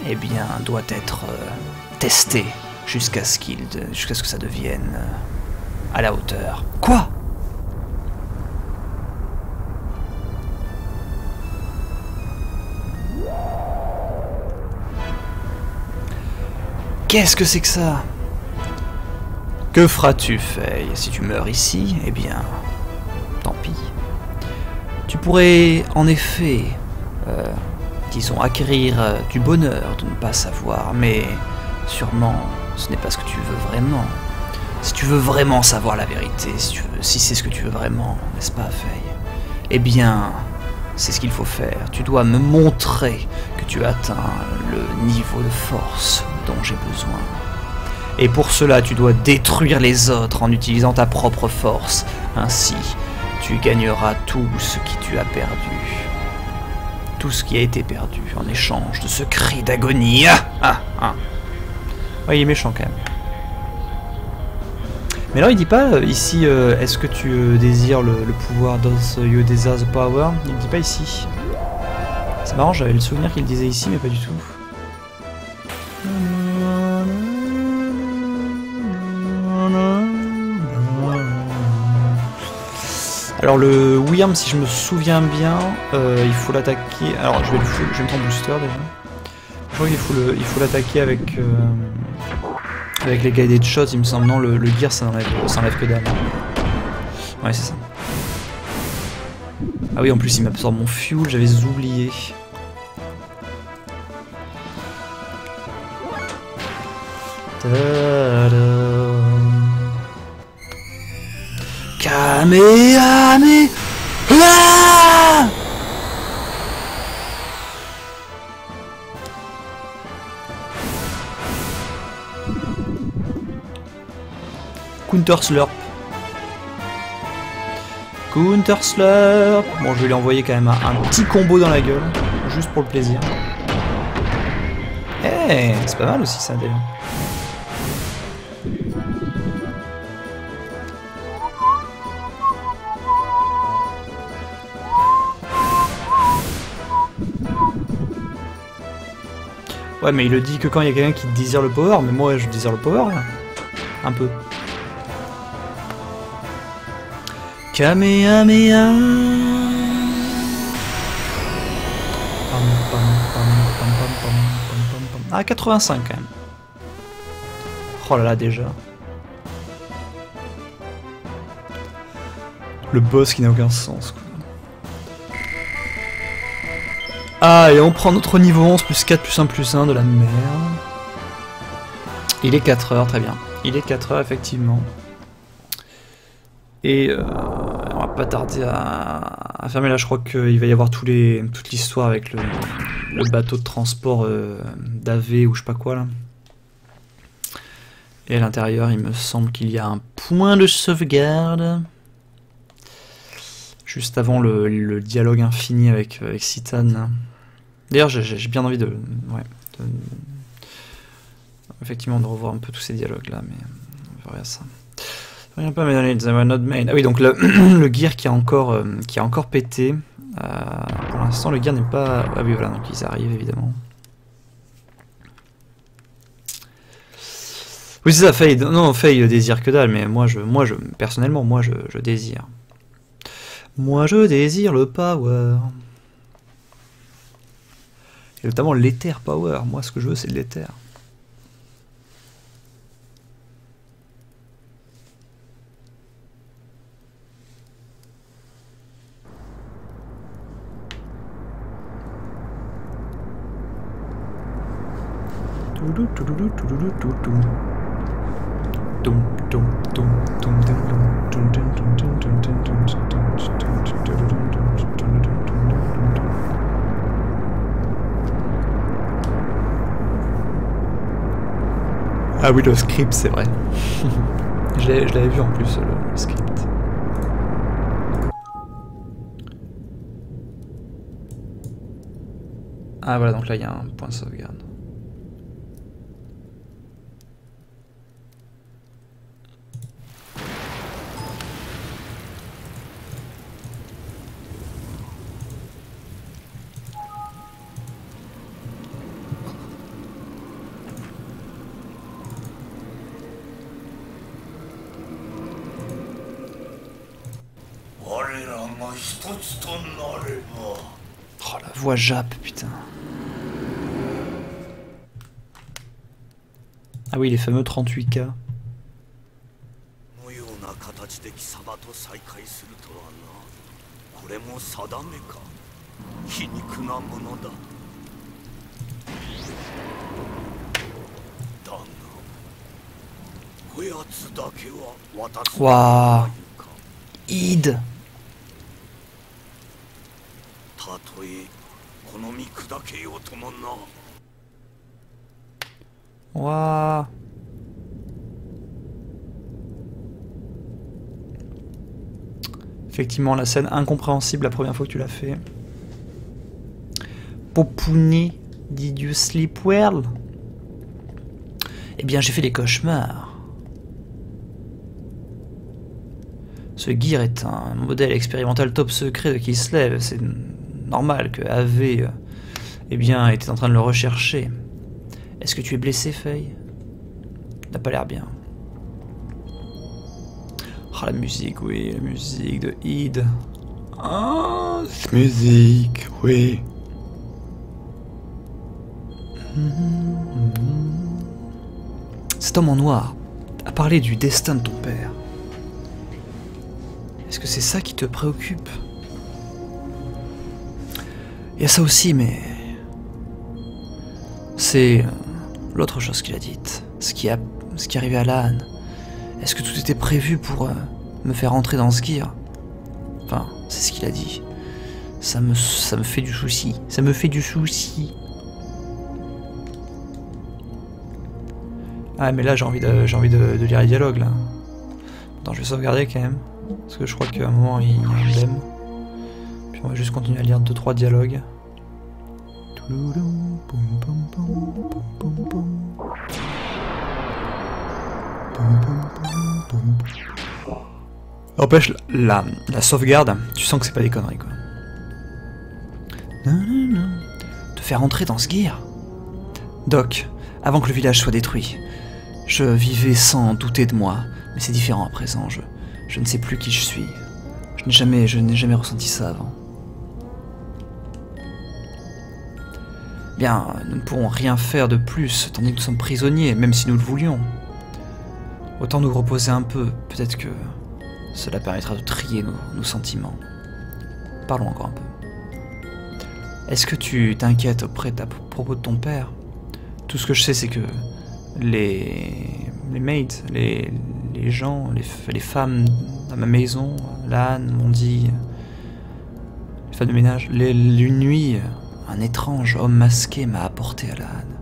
eh bien, doit être testé jusqu'à ce que ça devienne à la hauteur. Quoi? Qu'est-ce que c'est que ça? Que feras-tu, Faye, si tu meurs ici? Eh bien, tant pis. Tu pourrais, en effet, disons, acquérir du bonheur de ne pas savoir, mais sûrement, ce n'est pas ce que tu veux vraiment. Si tu veux vraiment savoir la vérité, si c'est ce que tu veux vraiment, n'est-ce pas, Faye? Eh bien, c'est ce qu'il faut faire. Tu dois me montrer que tu as atteint le niveau de force dont j'ai besoin. Et pour cela, tu dois détruire les autres en utilisant ta propre force. Ainsi, tu gagneras tout ce que tu as perdu. Tout ce qui a été perdu en échange de ce cri d'agonie. Ouais, il est méchant quand même. Mais alors il dit pas ici, est-ce que tu désires le pouvoir? Does you desire the power? Il ne dit pas ici. C'est marrant, j'avais le souvenir qu'il disait ici, mais pas du tout. Alors le Wyrm, si je me souviens bien, il faut l'attaquer. Alors je vais mettre en booster déjà. Je crois qu'il faut l'attaquer avec les guided shots, il me semble. Non, le gear ça enlève que dalle. Ouais, c'est ça. Ah oui, en plus il m'absorbe mon fuel, j'avais oublié. Kamehameha! Counter Slurp. Counter Slurp. Bon, je vais lui envoyer quand même un petit combo dans la gueule, juste pour le plaisir. Eh, c'est pas mal aussi ça d'ailleurs. Ouais, mais il le dit que quand il y a quelqu'un qui désire le power, mais moi je désire le power là. Un peu. Kamehameha. Ah, 85 quand même. Oh là là, déjà. Le boss qui n'a aucun sens, quoi. Ah, et on prend notre niveau 11 plus 4 plus 1 plus 1 de la merde. Il est 4 heures, très bien. Il est 4 heures, effectivement. Et on va pas tarder à fermer là. Je crois qu'il va y avoir toute l'histoire avec le bateau de transport d'AV ou je sais pas quoi là. Et à l'intérieur, il me semble qu'il y a un point de sauvegarde. Juste avant le dialogue infini avec Citan. D'ailleurs, j'ai bien envie effectivement de revoir un peu tous ces dialogues là, mais on verra ça. Ah oui, donc le gear qui a encore pété. Pour l'instant, le gear n'est pas. Ah oui, voilà, donc ils arrivent évidemment. Oui, c'est ça, Faye. Non, Faye désire que dalle, mais moi, personnellement, moi, je désire. Moi, je désire le power. Et notamment l'éther power. Moi, ce que je veux, c'est de l'éther. Ah oui, le script, c'est vrai. Je l'avais vu en plus, le script. Ah voilà, donc là il y a un point de sauvegarde. Oh la voix Jap, putain. Ah oui, les fameux 38K. Waouh. Id. Waouh. Effectivement, la scène incompréhensible la première fois que tu l'as fait. Popouné, did you sleep well? Eh bien, j'ai fait des cauchemars. Ce gear est un modèle expérimental top secret de Kislev. C'est normal que AV eh bien, était en train de le rechercher. Est-ce que tu es blessé, Faye? T'as pas l'air bien. Oh, la musique, oui, la musique de Id. Ah, cette musique, oui. Cet homme en noir a parlé du destin de ton père. Est-ce que c'est ça qui te préoccupe? Il y a ça aussi, mais... c'est l'autre chose qu'il a dite. Ce qui est arrivé à Lahan. Est-ce que tout était prévu pour me faire entrer dans ce gear? Enfin, c'est ce qu'il a dit. Ça me fait du souci. Ça me fait du souci. Ah, mais là, j'ai envie de lire les dialogues, là. Attends, je vais sauvegarder, quand même. Parce que je crois qu'à un moment, il y a un blême. Puis on va juste continuer à lire 2-3 dialogues. N'empêche, la sauvegarde, tu sens que c'est pas des conneries, quoi. Te faire entrer dans ce gear? Doc, avant que le village soit détruit, je vivais sans douter de moi, mais c'est différent à présent, je ne sais plus qui je suis. Je n'ai jamais ressenti ça avant. Bien, nous ne pourrons rien faire de plus, tandis que nous sommes prisonniers, même si nous le voulions. Autant nous reposer un peu, peut-être que cela permettra de trier nos sentiments. Parlons encore un peu. Est-ce que tu t'inquiètes à propos de ton père? Tout ce que je sais, c'est que les maids, les gens, les femmes dans ma maison, l'âne, m'ont dit... Les femmes de ménage, une nuit, un étrange homme masqué m'a apporté à l'âne.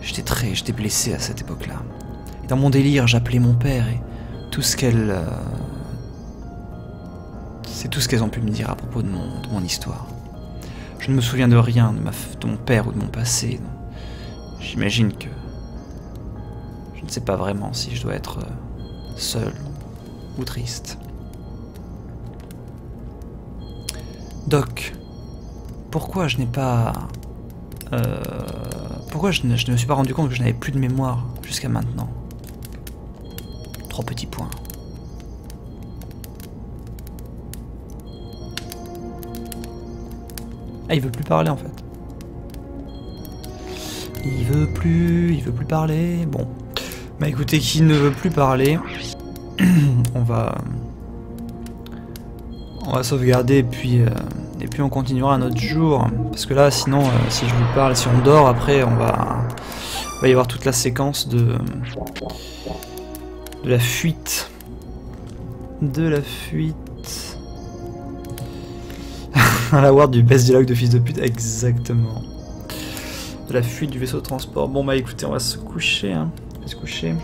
J'étais blessé à cette époque-là. Et dans mon délire, j'appelais mon père et tout ce qu'elle... c'est tout ce qu'elles ont pu me dire à propos de mon histoire. Je ne me souviens de rien de mon père ou de mon passé. J'imagine que... Je ne sais pas vraiment si je dois être seul ou triste. Doc, pourquoi je n'ai pas... pourquoi je ne me suis pas rendu compte que je n'avais plus de mémoire jusqu'à maintenant? 3 petits points. Ah, il veut plus parler en fait. Il veut plus parler. Bon. Bah écoutez, qui ne veut plus parler, on va sauvegarder et puis on continuera un autre jour. Parce que là, sinon, si je vous parle, si on dort, après, il va y avoir toute la séquence de la fuite. La ward du best dialogue de fils de pute, exactement. De la fuite du vaisseau de transport. Bon bah écoutez, on va se coucher, hein. On va se coucher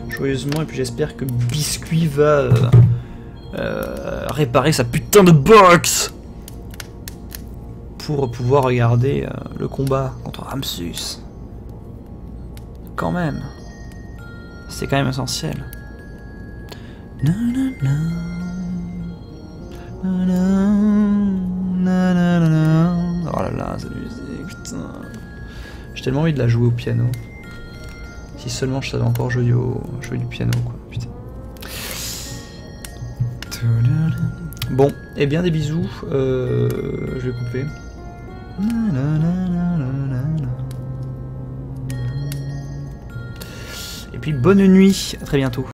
joyeusement et puis j'espère que Biscuit va réparer sa putain de box pour pouvoir regarder le combat contre Ramsus. Quand même, c'est quand même essentiel. Oh là là, cette musique, putain. J'ai tellement envie de la jouer au piano. Si seulement je savais encore jouer du piano, quoi, putain. Bon, et bien des bisous, je vais couper. Et puis bonne nuit, à très bientôt.